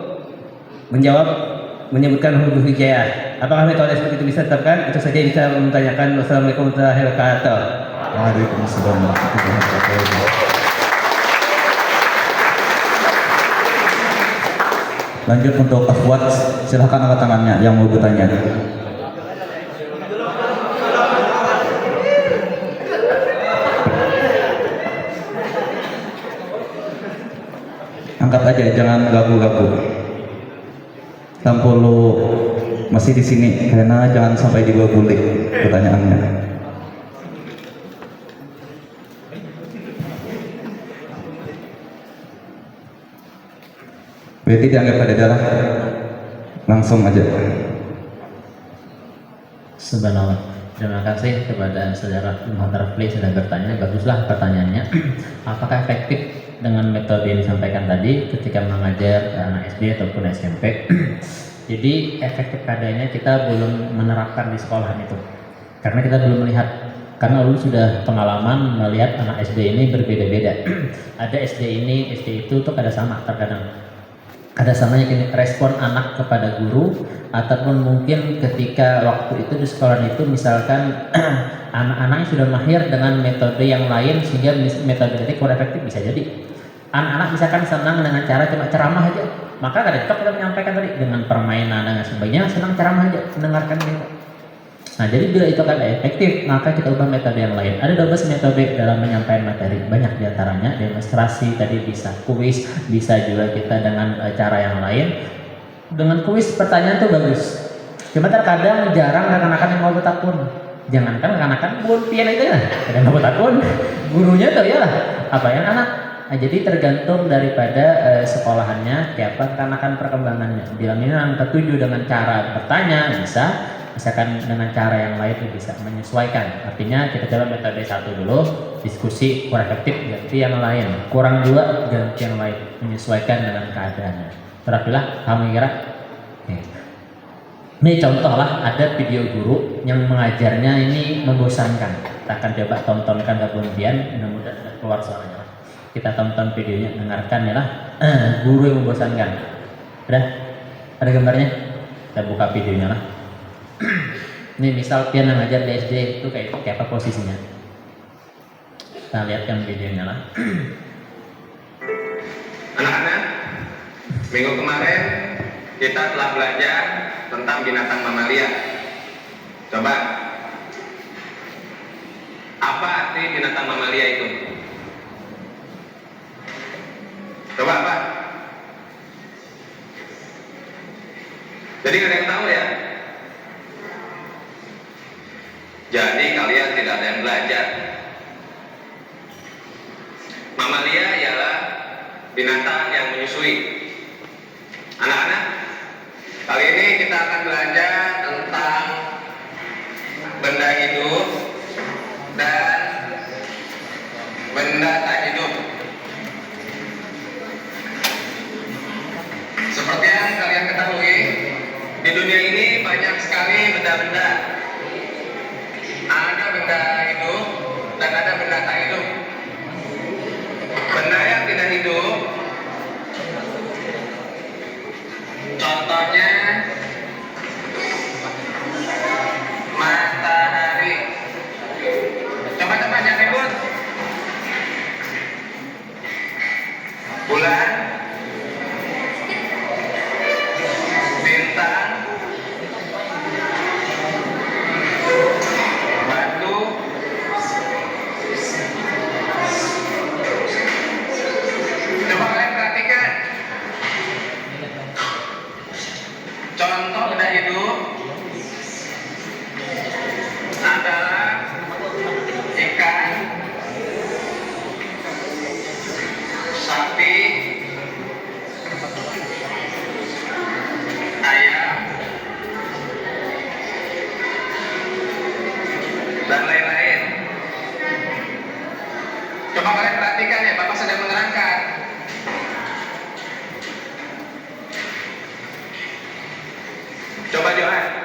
menyebutkan huruf hijaiyah. Apakah metode seperti itu bisa diterapkan? Itu saja yang bisa menanyakan. Wassalamualaikum warahmatullahi wabarakatuh. Waalaikumsalam warahmatullahi wabarakatuh. Lanjut untuk akhwat, silahkan angkat tangannya yang mau bertanya. Angkat aja, jangan gagu-gagu. Tanpa lu masih di sini, karena jangan sampai dibawa bulik pertanyaannya. Berarti dianggap ada darah, langsung aja. Subhanallah. Terima kasih kepada saudara Muhammad Rafli sudah bertanya. Baguslah pertanyaannya. Apakah efektif dengan metode yang disampaikan tadi ketika mengajar anak SD ataupun SMP? Jadi efektif adanya kita belum menerapkan di sekolahan itu, karena kita belum melihat. Karena dulu sudah pengalaman melihat anak SD ini berbeda-beda. Ada SD ini, SD itu tuh kada sama terkadang. Ada samanya respon anak kepada guru, ataupun mungkin ketika waktu itu di sekolah itu misalkan anak-anaknya sudah mahir dengan metode yang lain sehingga metode itu kurang efektif, bisa jadi. Anak-anak misalkan senang dengan cara cuma ceramah aja, maka kada cocok kita menyampaikan tadi dengan permainan dan sebagainya, senang ceramah aja, mendengarkan itu. Nah, jadi bila itu kada efektif, maka kita ubah metode yang lain. Ada 12 metode dalam menyampaikan materi, banyak diantaranya. Demonstrasi tadi bisa, kuis bisa juga kita dengan cara yang lain. Dengan kuis pertanyaan tuh bagus. Cuma terkadang jarang anak-anak yang mau bertakun. Jangankan anak-anak buat pian itu ya, ada mau bertakun. Gurunya tuh ya lah, apa yang anak. Nah, jadi tergantung daripada sekolahannya, siapa kanakan perkembangannya. Bila memang ketujuh dengan cara bertanya bisa. Misalkan dengan cara yang lain bisa menyesuaikan. Artinya kita coba metode satu dulu, diskusi kurang efektif, ganti yang lain. Kurang dua, ganti yang lain, menyesuaikan dengan keadaannya. Terapilah, kamu kira? Oke. Ini contoh lah, ada video guru yang mengajarnya ini membosankan. Kita akan coba tontonkan kemudian, mudah-mudahan keluar suaranya. Kita tonton videonya, dengarkan ya lah. Guru yang membosankan. Ada gambarnya? Kita buka videonya lah. Ini misal Pian yang ngajar di SD itu kayak apa posisinya? Kita lihat yang videonya lah. Anak-anak, minggu kemarin kita telah belajar tentang binatang mamalia. Coba, apa arti binatang mamalia itu? Coba, Pak. Jadi nggak ada yang tahu ya? Jadi kalian tidak ada yang belajar. Mamalia ialah binatang yang menyusui. Anak-anak, Kali ini kita akan belajar tentang benda hidup dan benda tak hidup. Seperti yang kalian ketahui, di dunia ini banyak sekali benda-benda. Ada benda hidup dan ada benda tak hidup. Benda yang tidak hidup, contohnya matahari. Coba-coba jangan ribut. Bulan, bintang, batu, coba kalian perhatikan. Contoh benda hidup adalah ikan, sapi, ayam, dan lain-lain. Coba kalian perhatikan ya, Bapak sedang menerangkan. Coba Johan.